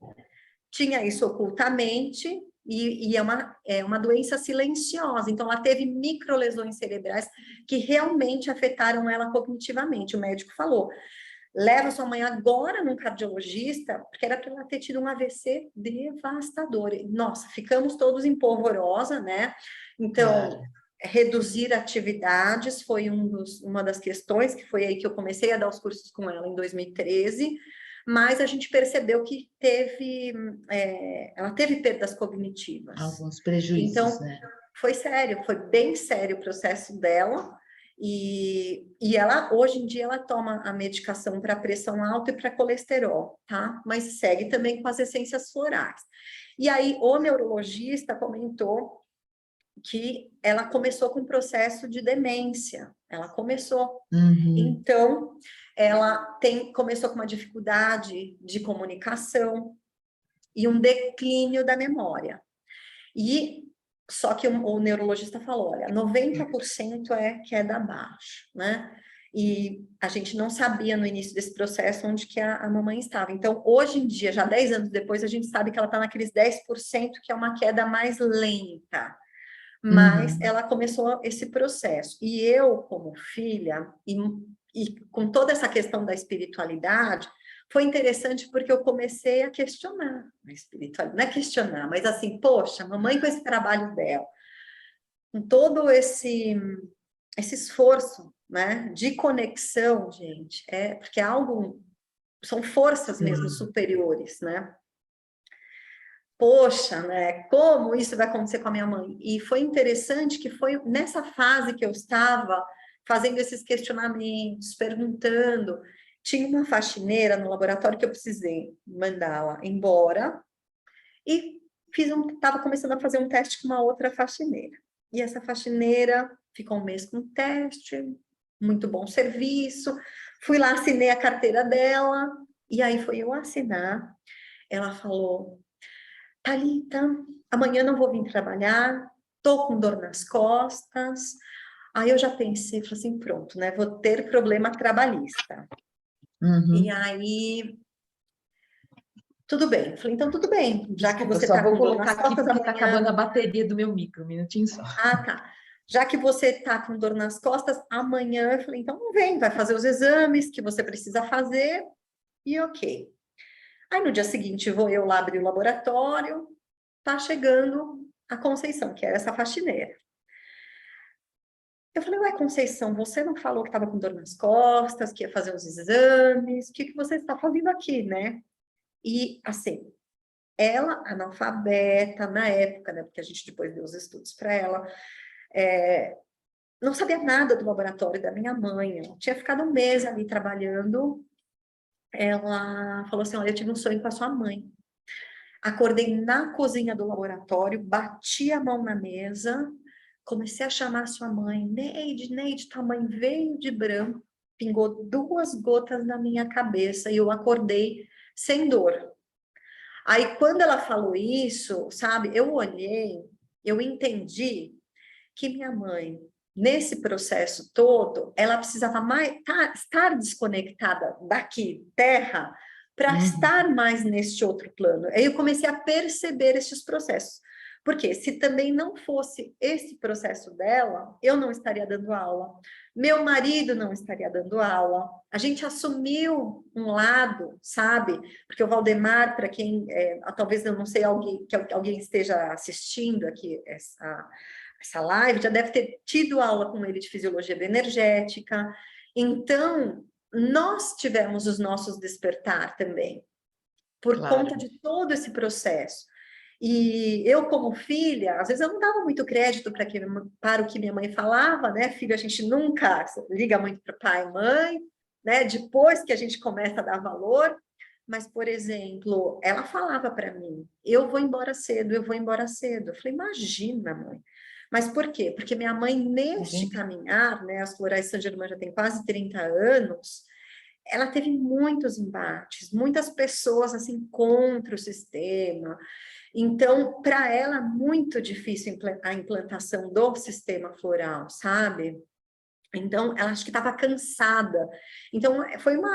tinha isso ocultamente e é uma doença silenciosa. Então, ela teve microlesões cerebrais que realmente afetaram ela cognitivamente. O médico falou: leva sua mãe agora num cardiologista, porque era para ela ter tido um AVC devastador. Nossa, ficamos todos em polvorosa, né? Então, Claro. reduzir atividades foi uma das questões, que foi aí que eu comecei a dar os cursos com ela em 2013. mas a gente percebeu que ela teve perdas cognitivas. Alguns prejuízos, então, né? Foi sério, foi bem sério o processo dela, e ela, hoje em dia, ela toma a medicação para pressão alta e para colesterol, tá? Mas segue também com as essências florais. E aí, o neurologista comentou que ela começou com um processo de demência, ela começou. Então, ela começou com uma dificuldade de comunicação e um declínio da memória. Só que o neurologista falou, olha, 90% é queda abaixo, né? E a gente não sabia no início desse processo onde que a mamãe estava. Então, hoje em dia, já 10 anos depois, a gente sabe que ela está naqueles 10%, que é uma queda mais lenta. Mas ela começou esse processo. E eu, como filha, e com toda essa questão da espiritualidade, foi interessante porque eu comecei a questionar a espiritualidade. Não é questionar, mas assim, poxa, mamãe com esse trabalho dela, com todo esse esforço, né, de conexão, gente, porque é algo, são forças mesmo superiores, né? Poxa, né? Como isso vai acontecer com a minha mãe? E foi interessante que foi nessa fase que eu estava fazendo esses questionamentos, perguntando. Tinha uma faxineira no laboratório que eu precisei mandá-la embora e estava começando a fazer um teste com uma outra faxineira. E essa faxineira ficou um mês com o teste, muito bom serviço. Fui lá, assinei a carteira dela, e aí foi eu assinar. Ela falou: Thalita, amanhã não vou vir trabalhar, tô com dor nas costas. Aí eu já pensei, falei assim, pronto, né? Vou ter problema trabalhista. E aí, tudo bem. Falei, então tudo bem, já Desculpa, que você só tá vou com dor colocar nas aqui costas porque tá amanhã... acabando a bateria do meu micro, um minutinho só. Ah, tá. Já que você tá com dor nas costas, amanhã, eu falei, então não vem, vai fazer os exames que você precisa fazer e ok. Aí no dia seguinte vou eu lá abrir o laboratório, tá chegando a Conceição, que era essa faxineira. Eu falei, ué, Conceição, você não falou que estava com dor nas costas, que ia fazer os exames, o que você está fazendo aqui, né? E, assim, ela, analfabeta, na época, né, porque a gente depois deu os estudos para ela, não sabia nada do laboratório da minha mãe, ela tinha ficado um mês ali trabalhando, ela falou assim, olha, eu tive um sonho com a sua mãe. Acordei na cozinha do laboratório, bati a mão na mesa, comecei a chamar sua mãe, Neide, Neide, tua mãe veio de branco, pingou 2 gotas na minha cabeça e eu acordei sem dor. Aí, quando ela falou isso, sabe, eu olhei, eu entendi que minha mãe, nesse processo todo, ela precisava estar desconectada daqui, terra, para estar mais neste outro plano. Aí eu comecei a perceber esses processos. Porque se também não fosse esse processo dela, eu não estaria dando aula, meu marido não estaria dando aula, a gente assumiu um lado, sabe? Porque o Valdemar, para quem, talvez eu não sei que alguém esteja assistindo aqui essa live, já deve ter tido aula com ele de fisiologia bioenergética. Então, nós tivemos os nossos despertar também, por conta de todo esse processo. E eu, como filha, às vezes eu não dava muito crédito para o que minha mãe falava, né? Filho, a gente nunca liga muito para pai e mãe, né? Depois que a gente começa a dar valor. Mas, por exemplo, ela falava para mim, eu vou embora cedo, eu vou embora cedo. Eu falei, imagina, mãe. Mas por quê? Porque minha mãe, neste caminhar, né? As Florais Saint Germain já tem quase 30 anos, ela teve muitos embates, muitas pessoas assim contra o sistema. Então, para ela, muito difícil a implantação do sistema floral, sabe? Então, ela acho que estava cansada. Então,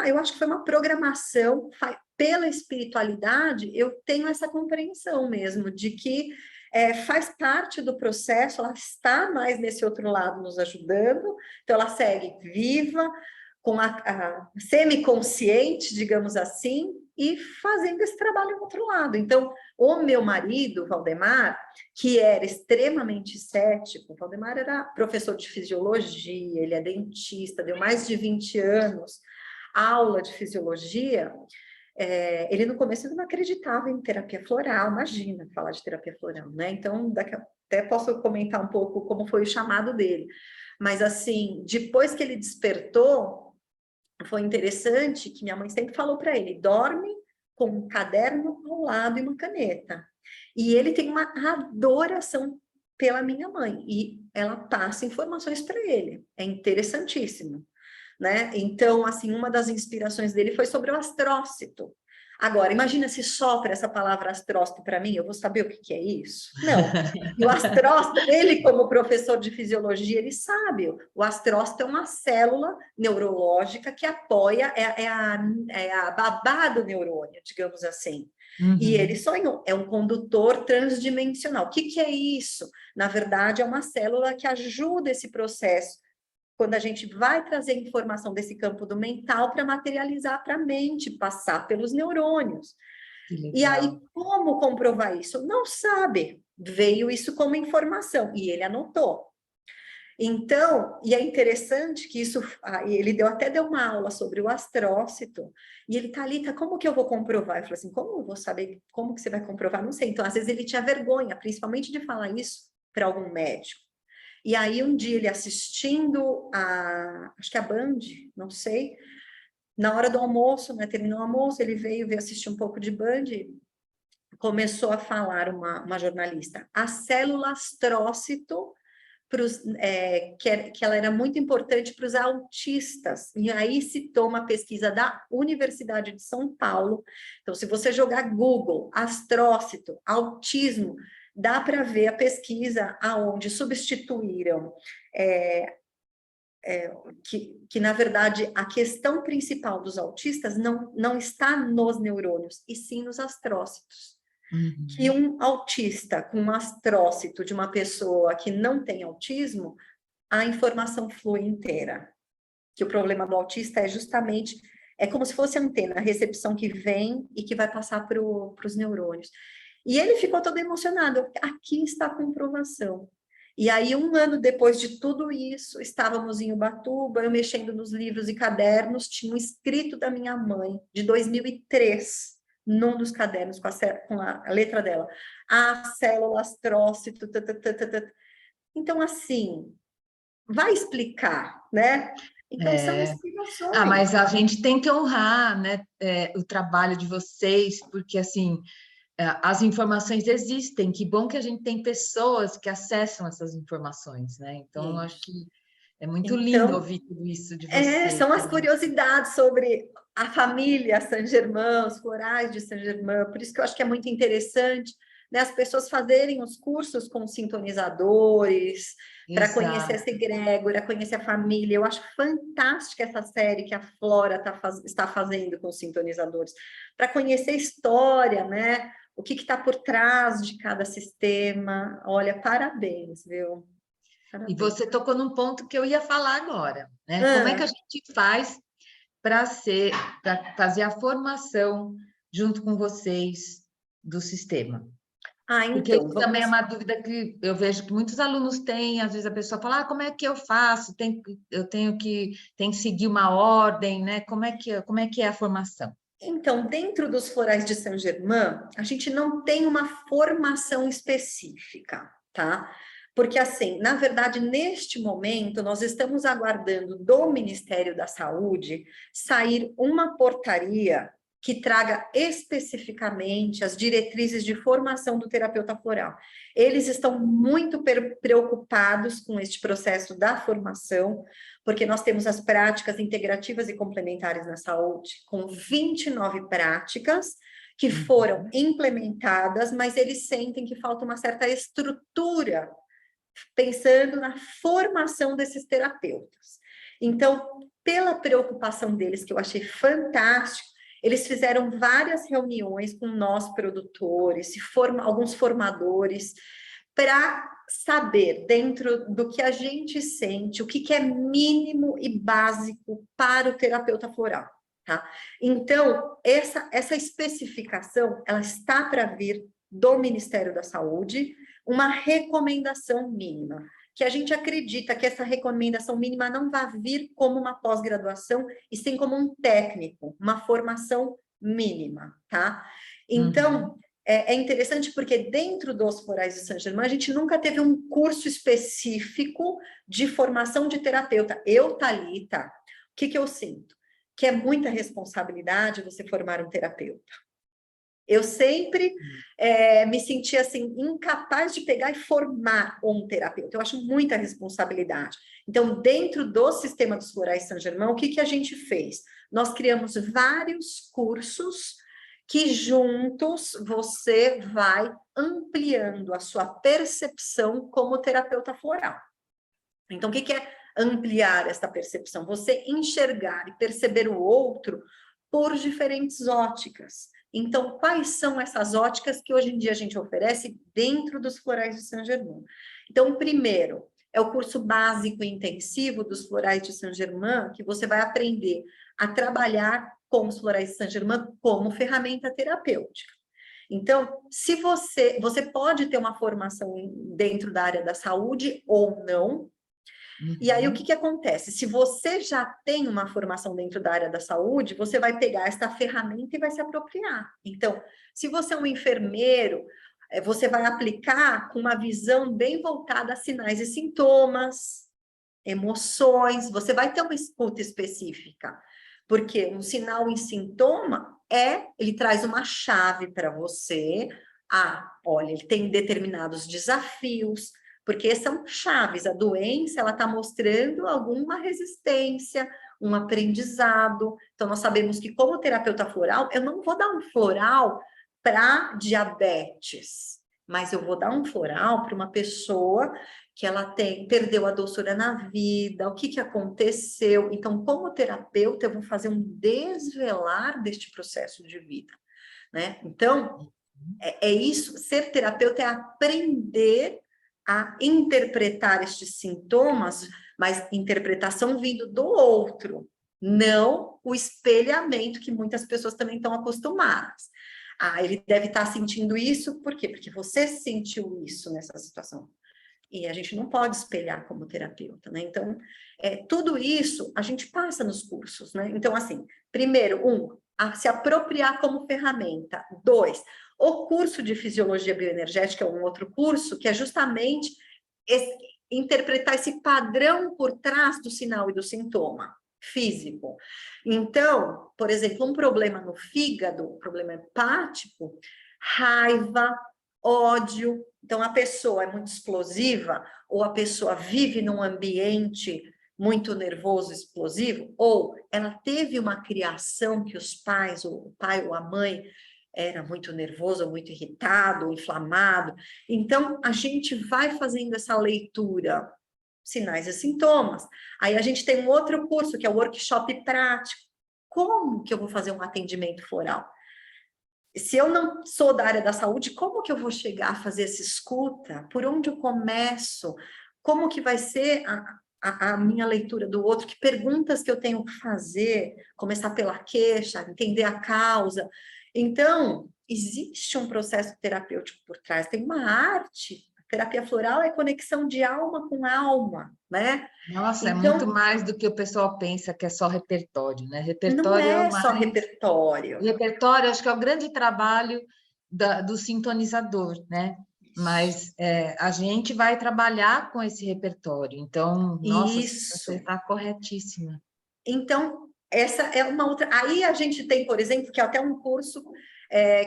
eu acho que foi uma programação pela espiritualidade. Eu tenho essa compreensão mesmo de que faz parte do processo. Ela está mais nesse outro lado nos ajudando. Então, ela segue viva, com a semi-consciente, digamos assim, e fazendo esse trabalho no outro lado. Então, o meu marido, Valdemar, que era extremamente cético, o Valdemar era professor de fisiologia, ele é dentista, deu mais de 20 anos aula de fisiologia, Ele no começo não acreditava em terapia floral, imagina falar de terapia floral, né? Então, até posso comentar um pouco como foi o chamado dele. Mas, assim, depois que ele despertou, foi interessante que minha mãe sempre falou para ele, dorme com um caderno ao lado e uma caneta. E ele tem uma adoração pela minha mãe, e ela passa informações para ele. É interessantíssimo, né? Então, assim, uma das inspirações dele foi sobre o astrócito. Agora, imagina se sopra essa palavra astrócito para mim, eu vou saber o que é isso? Não. E o astrócito, ele como professor de fisiologia, ele sabe. O astrócito é uma célula neurológica que apoia, é a babá do neurônio, digamos assim. E ele sonhou, é um condutor transdimensional. O que é isso? Na verdade, é uma célula que ajuda esse processo quando a gente vai trazer informação desse campo do mental para materializar para a mente, passar pelos neurônios. E aí, como comprovar isso? Não sabe. Veio isso como informação e ele anotou. Então, e é interessante que isso, ele até deu uma aula sobre o astrócito, e ele, Thalita, como que eu vou comprovar? Eu falei assim, como eu vou saber, como que você vai comprovar? Não sei. Então, às vezes ele tinha vergonha, principalmente de falar isso para algum médico. E aí, um dia, ele assistindo acho que a Band, não sei, na hora do almoço, né, terminou o almoço, ele veio assistir um pouco de Band, começou a falar uma jornalista, a célula astrócito, que ela era muito importante para os autistas, e aí citou uma pesquisa da Universidade de São Paulo. Então, se você jogar Google, astrócito, autismo, dá para ver a pesquisa aonde substituíram que, na verdade, a questão principal dos autistas não está nos neurônios, e sim nos astrócitos. Uhum. Que um autista com um astrócito de uma pessoa que não tem autismo, a informação flui inteira. Que o problema do autista é justamente, é como se fosse a antena, a recepção que vem e que vai passar para os neurônios. E ele ficou todo emocionado, aqui está a comprovação. E aí, um ano depois de tudo isso, estávamos em Ubatuba, eu mexendo nos livros e cadernos, tinha um escrito da minha mãe, de 2003, num dos cadernos, com a letra dela. A célula astrócito, Então, assim, vai explicar, né? Então, são explicações. Mas a gente tem que honrar, né, o trabalho de vocês, porque, assim, as informações existem, que bom que a gente tem pessoas que acessam essas informações, né? Então, eu acho que é muito lindo ouvir tudo isso de vocês. São as curiosidades sobre a família Saint-Germain, os florais de Saint-Germain, por isso que eu acho que é muito interessante, né, as pessoas fazerem os cursos com sintonizadores, para conhecer essa egrégora, conhecer a família. Eu acho fantástica essa série que a Flora está fazendo com os sintonizadores, para conhecer a história, né? O que está por trás de cada sistema. Olha, parabéns, viu? Parabéns. E você tocou num ponto que eu ia falar agora, né? Como é que a gente faz para fazer a formação junto com vocês do sistema? Porque isso também é uma dúvida que eu vejo que muitos alunos têm, às vezes a pessoa fala, como é que eu faço? Eu tenho que seguir uma ordem, né? Como é que é a formação? Então, dentro dos florais de Saint-Germain, a gente não tem uma formação específica, tá? Porque, assim, na verdade, neste momento, nós estamos aguardando do Ministério da Saúde sair uma portaria que traga especificamente as diretrizes de formação do terapeuta floral. Eles estão muito preocupados com este processo da formação, porque nós temos as práticas integrativas e complementares na saúde, com 29 práticas que foram implementadas, mas eles sentem que falta uma certa estrutura, pensando na formação desses terapeutas. Então, pela preocupação deles, que eu achei fantástico, eles fizeram várias reuniões com nós produtores, alguns formadores, para saber, dentro do que a gente sente, o que é mínimo e básico para o terapeuta floral, tá? Então, essa especificação, ela está para vir do Ministério da Saúde, uma recomendação mínima, que a gente acredita que essa recomendação mínima não vai vir como uma pós-graduação, e sim como um técnico, uma formação mínima, tá? Uhum. Então, é interessante porque dentro dos Florais de Saint-Germain, a gente nunca teve um curso específico de formação de terapeuta. Eu, Thalita, o que eu sinto? Que é muita responsabilidade você formar um terapeuta. Eu sempre me senti assim, incapaz de pegar e formar um terapeuta. Eu acho muita responsabilidade. Então, dentro do sistema dos Florais Saint-Germain, o que a gente fez? Nós criamos vários cursos que juntos você vai ampliando a sua percepção como terapeuta floral. Então, o que é ampliar essa percepção? Você enxergar e perceber o outro por diferentes óticas. Então, quais são essas óticas que hoje em dia a gente oferece dentro dos Florais de Saint-Germain? Então, o primeiro é o curso básico e intensivo dos Florais de Saint-Germain, que você vai aprender a trabalhar com os Florais de Saint-Germain como ferramenta terapêutica. Então, se você pode ter uma formação dentro da área da saúde ou não. E aí, o que acontece? Se você já tem uma formação dentro da área da saúde, você vai pegar esta ferramenta e vai se apropriar. Então, se você é um enfermeiro, você vai aplicar com uma visão bem voltada a sinais e sintomas, emoções, você vai ter uma escuta específica. Porque um sinal e sintoma ele traz uma chave para você. Olha, ele tem determinados desafios, porque são chaves. A doença, ela está mostrando alguma resistência, um aprendizado. Então, nós sabemos que, como terapeuta floral, eu não vou dar um floral para diabetes, mas eu vou dar um floral para uma pessoa que ela perdeu a doçura na vida, o que aconteceu. Então, como terapeuta, eu vou fazer um desvelar deste processo de vida, né? Então, é isso, ser terapeuta é aprender a interpretar estes sintomas, mas interpretação vindo do outro, não o espelhamento que muitas pessoas também estão acostumadas. Ele deve estar sentindo isso, por quê? Porque você sentiu isso nessa situação. E a gente não pode espelhar como terapeuta, né? Então, tudo isso a gente passa nos cursos, né? Então, assim, primeiro, se apropriar como ferramenta. 2, o curso de Fisiologia Bioenergética é um outro curso que é justamente interpretar esse padrão por trás do sinal e do sintoma físico. Então, por exemplo, um problema no fígado, um problema hepático, raiva, ódio. Então, a pessoa é muito explosiva, ou a pessoa vive num ambiente muito nervoso, explosivo, ou ela teve uma criação que os pais, o pai ou a mãe, era muito nervoso, muito irritado, inflamado. Então, a gente vai fazendo essa leitura, sinais e sintomas. Aí a gente tem um outro curso, que é o workshop prático. Como que eu vou fazer um atendimento floral? Se eu não sou da área da saúde, como que eu vou chegar a fazer essa escuta? Por onde eu começo? Como que vai ser a minha leitura do outro? Que perguntas que eu tenho que fazer? Começar pela queixa, entender a causa. Então, existe um processo terapêutico por trás, tem uma arte. A terapia floral é conexão de alma com alma, né? Nossa, é muito Então, mais do que o pessoal pensa que é só repertório, né? não Repertório é o é só mais. repertório. Repertório, acho que é o grande trabalho do sintonizador, né? Mas a gente vai trabalhar com esse repertório. Então, nossa, você Isso. está corretíssima. Então, essa é uma outra. Aí a gente tem, por exemplo, que é até um curso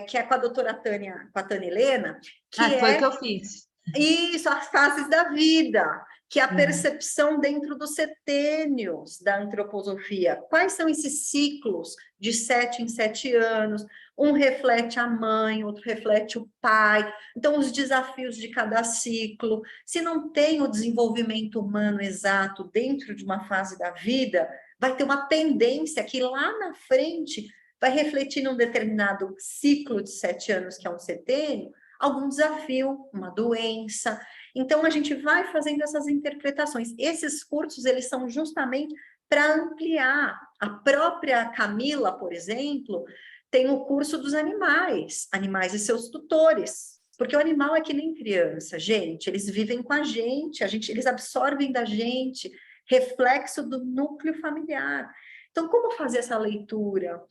que é com a doutora Tânia, com a Tânia Helena, que Foi o que é eu fiz. isso, as fases da vida, que é a Uhum. percepção dentro dos setênios da antroposofia. Quais são esses ciclos de 7 em 7 anos? Um reflete a mãe, outro reflete o pai. Então, os desafios de cada ciclo. Se não tem o desenvolvimento humano exato dentro de uma fase da vida, vai ter uma pendência que lá na frente vai refletir num determinado ciclo de 7 anos, que é um setênio, algum desafio, uma doença. Então, a gente vai fazendo essas interpretações. Esses cursos, eles são justamente para ampliar. A própria Camila, por exemplo, tem o curso dos animais e seus tutores. Porque o animal é que nem criança, gente. Eles vivem com a gente, eles absorvem da gente, reflexo do núcleo familiar. Então, como fazer essa leitura?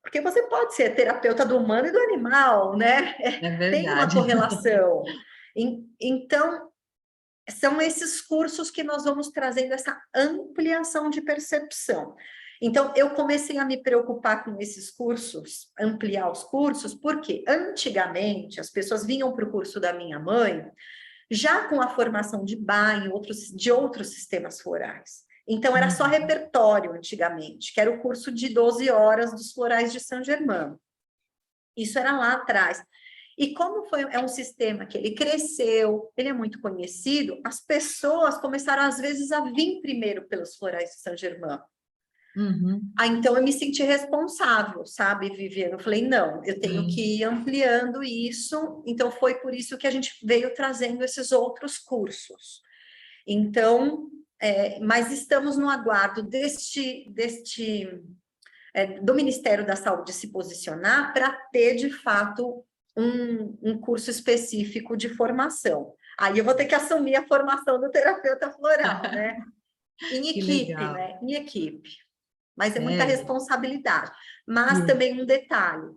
Porque você pode ser terapeuta do humano e do animal, né? É Tem uma verdade. correlação. Então, são esses cursos que nós vamos trazendo essa ampliação de percepção. Então, eu comecei a me preocupar com esses cursos, ampliar os cursos, porque antigamente as pessoas vinham para o curso da minha mãe já com a formação de banho, de outros sistemas florais. Então, era só repertório antigamente, que era o curso de 12 horas dos florais de Saint-Germain. Isso era lá atrás. E como é um sistema que ele cresceu, ele é muito conhecido, as pessoas começaram, às vezes, a vir primeiro pelos florais de Saint-Germain. Uhum. Então eu me senti responsável, sabe, Viviane? Eu falei, não, eu tenho que ir ampliando isso. Então foi por isso que a gente veio trazendo esses outros cursos. Então, mas estamos no aguardo do Ministério da Saúde se posicionar para ter, de fato, um curso específico de formação. Aí eu vou ter que assumir a formação do terapeuta floral, né? Em Que equipe, legal. né? Em equipe. Mas é muita É. responsabilidade. Mas também um detalhe,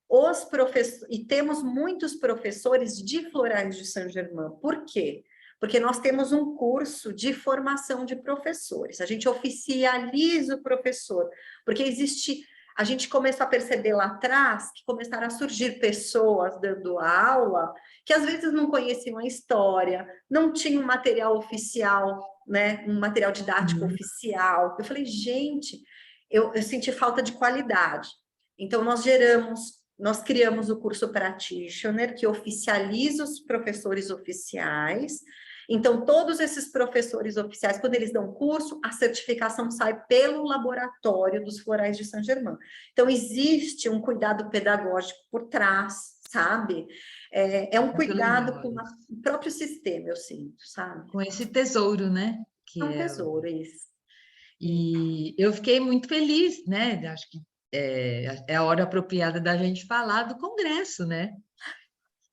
os professores, e temos muitos professores de florais de Saint-Germain. Por quê? Porque nós temos um curso de formação de professores. A gente oficializa o professor, porque a gente começou a perceber lá atrás que começaram a surgir pessoas dando aula que às vezes não conheciam a história, não tinham material oficial, né? Um material didático oficial. Eu falei, gente, eu senti falta de qualidade. Então, nós criamos o curso Practitioner, que oficializa os professores oficiais. Então, todos esses professores oficiais, quando eles dão curso, a certificação sai pelo laboratório dos florais de Saint-Germain. Então, existe um cuidado pedagógico por trás, sabe? É um Muito cuidado legal com isso. o próprio sistema, eu sinto, sabe? Com esse tesouro, né? É Que um é. tesouro, isso. E eu fiquei muito feliz, né? Acho que é a hora apropriada da gente falar do congresso, né?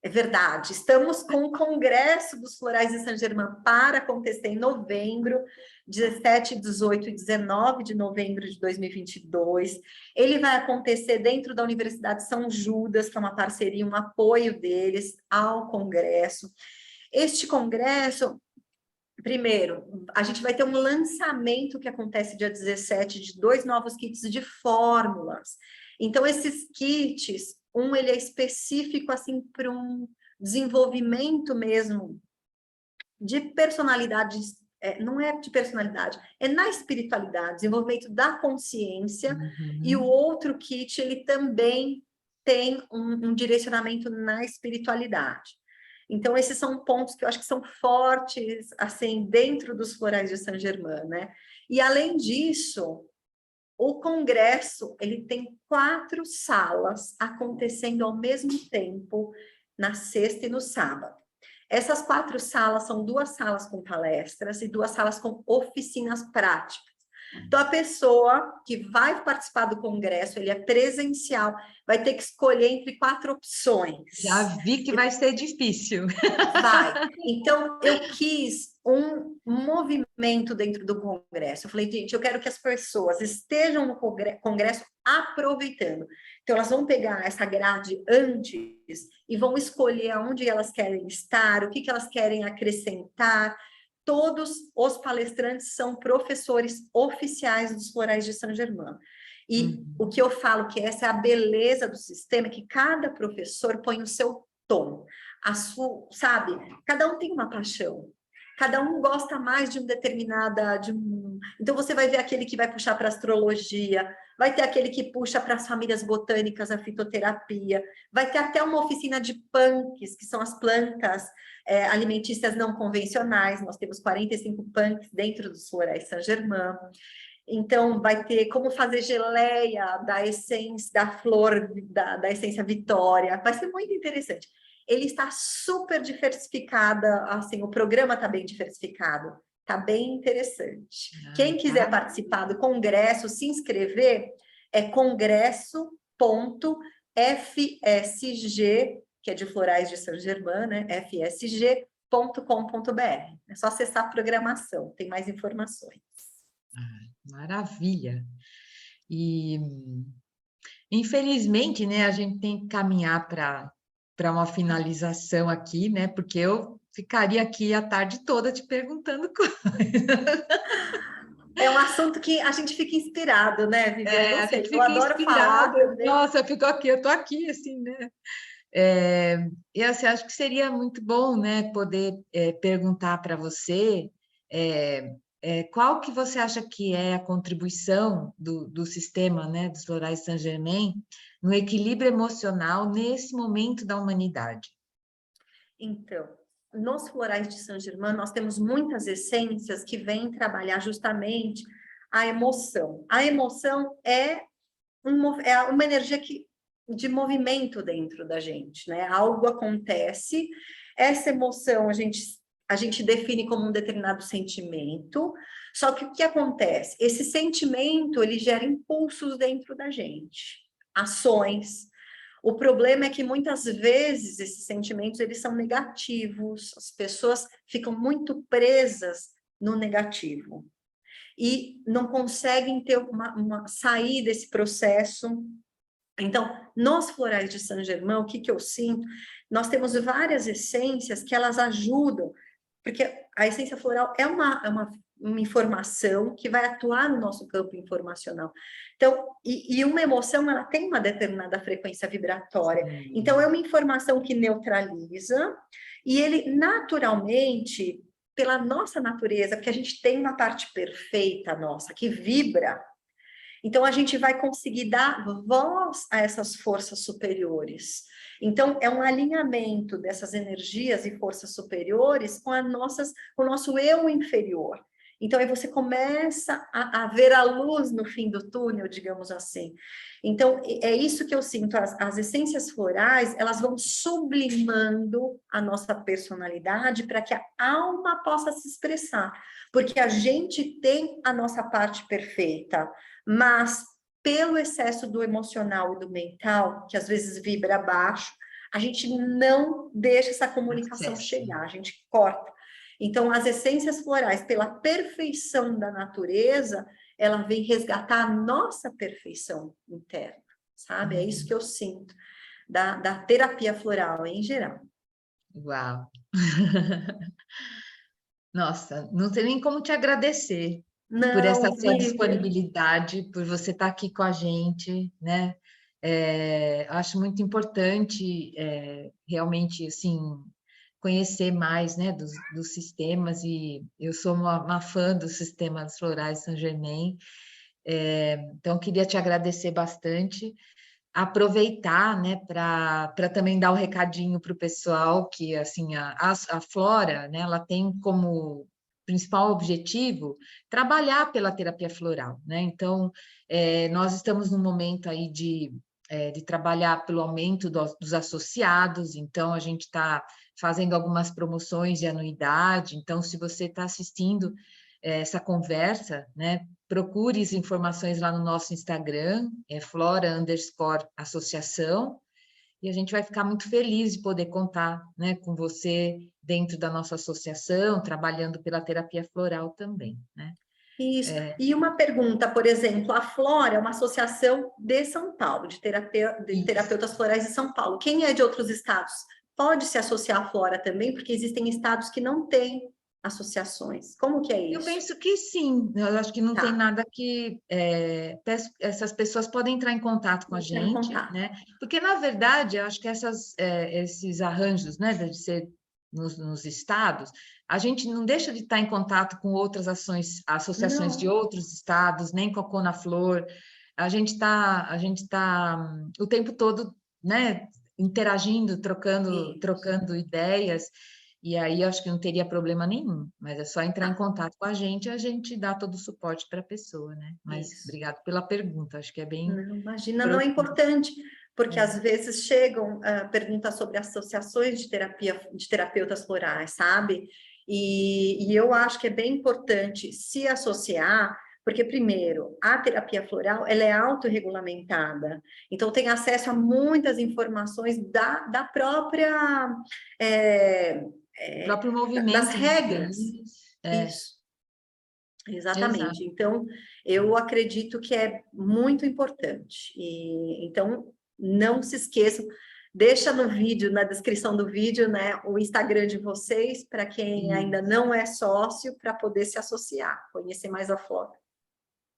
É verdade. Estamos com o Congresso dos Florais de Saint-Germain para acontecer em novembro, 17, 18 e 19 de novembro de 2022. Ele vai acontecer dentro da Universidade São Judas, que é uma parceria, um apoio deles ao Congresso. Este congresso, primeiro, a gente vai ter um lançamento que acontece dia 17 de 2 novos kits de fórmulas. Então, esses kits, ele é específico assim para um desenvolvimento mesmo de personalidades, não é de personalidade, é na espiritualidade, desenvolvimento da consciência, e o outro kit, ele também tem um direcionamento na espiritualidade. Então, esses são pontos que eu acho que são fortes, assim, dentro dos florais de Saint-Germain, né? E, além disso, o congresso, ele tem 4 salas acontecendo ao mesmo tempo, na sexta e no sábado. Essas 4 salas são 2 salas com palestras e 2 salas com oficinas práticas. Então, a pessoa que vai participar do congresso, ele é presencial, vai ter que escolher entre 4 opções. Já vi que vai ser difícil. Vai. Então, eu quis um movimento dentro do congresso. Eu falei, gente, eu quero que as pessoas estejam no congresso aproveitando. Então, elas vão pegar essa grade antes e vão escolher aonde elas querem estar, o que elas querem acrescentar. Todos os palestrantes são professores oficiais dos florais de Saint-Germain. E o que eu falo que essa é a beleza do sistema, é que cada professor põe o seu tom, sabe? Cada um tem uma paixão. Cada um gosta mais de Então, você vai ver aquele que vai puxar para astrologia, vai ter aquele que puxa para as famílias botânicas, a fitoterapia, vai ter até uma oficina de punks, que são as plantas alimentícias não convencionais. Nós temos 45 punks dentro dos florais Saint-Germain. Então, vai ter como fazer geleia da essência da flor, da essência Vitória. Vai ser muito interessante. Ele está super diversificada, assim, o programa está bem diversificado, está bem interessante. Quem quiser participar do congresso, se inscrever, é congresso.fsg, que é de Florais de Saint-Germain, né? fsg.com.br. É só acessar a programação, tem mais informações. Maravilha. E Infelizmente, né, a gente tem que caminhar para uma finalização aqui, né? Porque eu ficaria aqui a tarde toda te perguntando coisas. É um assunto que a gente fica inspirado, né, Viviane? Não A sei, gente eu fica adoro falar inspirado. também. Nossa, eu fico aqui, eu tô aqui, assim, né? E assim, acho que seria muito bom, né, poder perguntar para você qual que você acha que é a contribuição do sistema, né, dos Florais Saint-Germain no equilíbrio emocional nesse momento da humanidade. Então, nos florais de Saint-Germain, nós temos muitas essências que vêm trabalhar justamente a emoção. A emoção é uma energia de movimento dentro da gente, né? Algo acontece, essa emoção a gente define como um determinado sentimento, só que o que acontece? Esse sentimento, ele gera impulsos dentro da gente, ações. O problema é que muitas vezes esses sentimentos eles são negativos, as pessoas ficam muito presas no negativo e não conseguem ter sair desse processo. Então, nos florais de Saint-Germain, o que eu sinto? Nós temos várias essências que elas ajudam, porque a essência floral é uma informação que vai atuar no nosso campo informacional. Então, e uma emoção, ela tem uma determinada frequência vibratória. Então, é uma informação que neutraliza, e ele naturalmente, pela nossa natureza, porque a gente tem uma parte perfeita nossa, que vibra, então, a gente vai conseguir dar voz a essas forças superiores. Então, é um alinhamento dessas energias e forças superiores com com o nosso eu inferior. Então, aí você começa a ver a luz no fim do túnel, digamos assim. Então, é isso que eu sinto. As essências florais, elas vão sublimando a nossa personalidade para que a alma possa se expressar. Porque a gente tem a nossa parte perfeita, mas pelo excesso do emocional e do mental, que às vezes vibra baixo, a gente não deixa essa comunicação chegar, a gente corta. Então, as essências florais, pela perfeição da natureza, ela vem resgatar a nossa perfeição interna, sabe? É isso que eu sinto da terapia floral em geral. Uau! Nossa, não sei nem como te agradecer por essa Não, sua Vivian. disponibilidade, por você estar aqui com a gente, né? Acho muito importante, realmente, assim, conhecer mais, né, dos sistemas, e eu sou uma fã do sistema dos Florais Saint-Germain, então queria te agradecer bastante, aproveitar, né, para também dar o recadinho para o pessoal que, assim, a Flora, né, ela tem como principal objetivo trabalhar pela terapia floral, né? Então, nós estamos num momento aí de trabalhar pelo aumento dos associados, então a gente está fazendo algumas promoções de anuidade, então se você está assistindo essa conversa, né, procure as informações lá no nosso Instagram, Flora_Associação, e a gente vai ficar muito feliz de poder contar, né, com você dentro da nossa associação, trabalhando pela terapia floral também, né? Isso. E uma pergunta, por exemplo, a Flora é uma associação de São Paulo, de Isso. terapeutas florais de São Paulo. Quem é de outros estados pode se associar à Flora também, porque existem estados que não têm associações. Como que é Eu isso? penso que sim, eu acho que não tem Tá, nada que essas pessoas podem entrar em contato com a entrar em gente, contato. né? Porque, na verdade, eu acho que esses arranjos, né, de ser nos estados, a gente não deixa de estar em contato com outras associações de Não, outros estados, nem com a Conaflor. A gente tá o tempo todo, né, interagindo, isso. trocando ideias. E aí acho que não teria problema nenhum, mas é só entrar em Tá, contato com a gente dá todo o suporte para a pessoa, né? Mas isso. obrigado pela pergunta, acho que é bem Não, imagina, não é profundo. importante, porque É. às vezes chegam perguntas sobre associações de terapia, de terapeutas florais, sabe? E eu acho que é bem importante se associar, porque, primeiro, a terapia floral, ela é autorregulamentada, então tem acesso a muitas informações da própria, é, O próprio das movimento dos regras, países, isso. Exatamente. Então, eu acredito que é muito importante. E então, não se esqueçam, deixa no vídeo, na descrição do vídeo, né, o Instagram de vocês, para quem ainda não é sócio, para poder se associar, conhecer mais a Flora.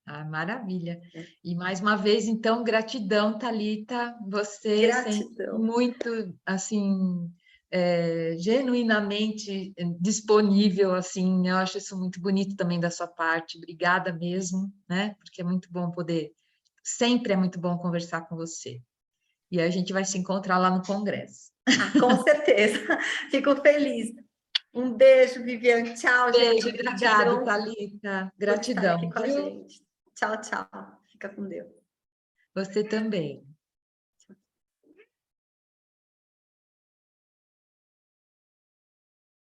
Ah, maravilha. E mais uma vez, então, gratidão, Thalita. Você sempre Gratidão. muito, assim, genuinamente disponível, assim. Eu acho isso muito bonito também da sua parte. Obrigada mesmo, né? Porque é muito bom poder, sempre é muito bom conversar com você. E a gente vai se encontrar lá no Congresso. Ah, com certeza. Fico feliz. Um beijo, Viviane. Tchau, Beijo, gente. obrigada, Gratidão Thalita. por estar aqui Gratidão, com a viu? gente. Tchau, tchau. Fica com Deus. Você também.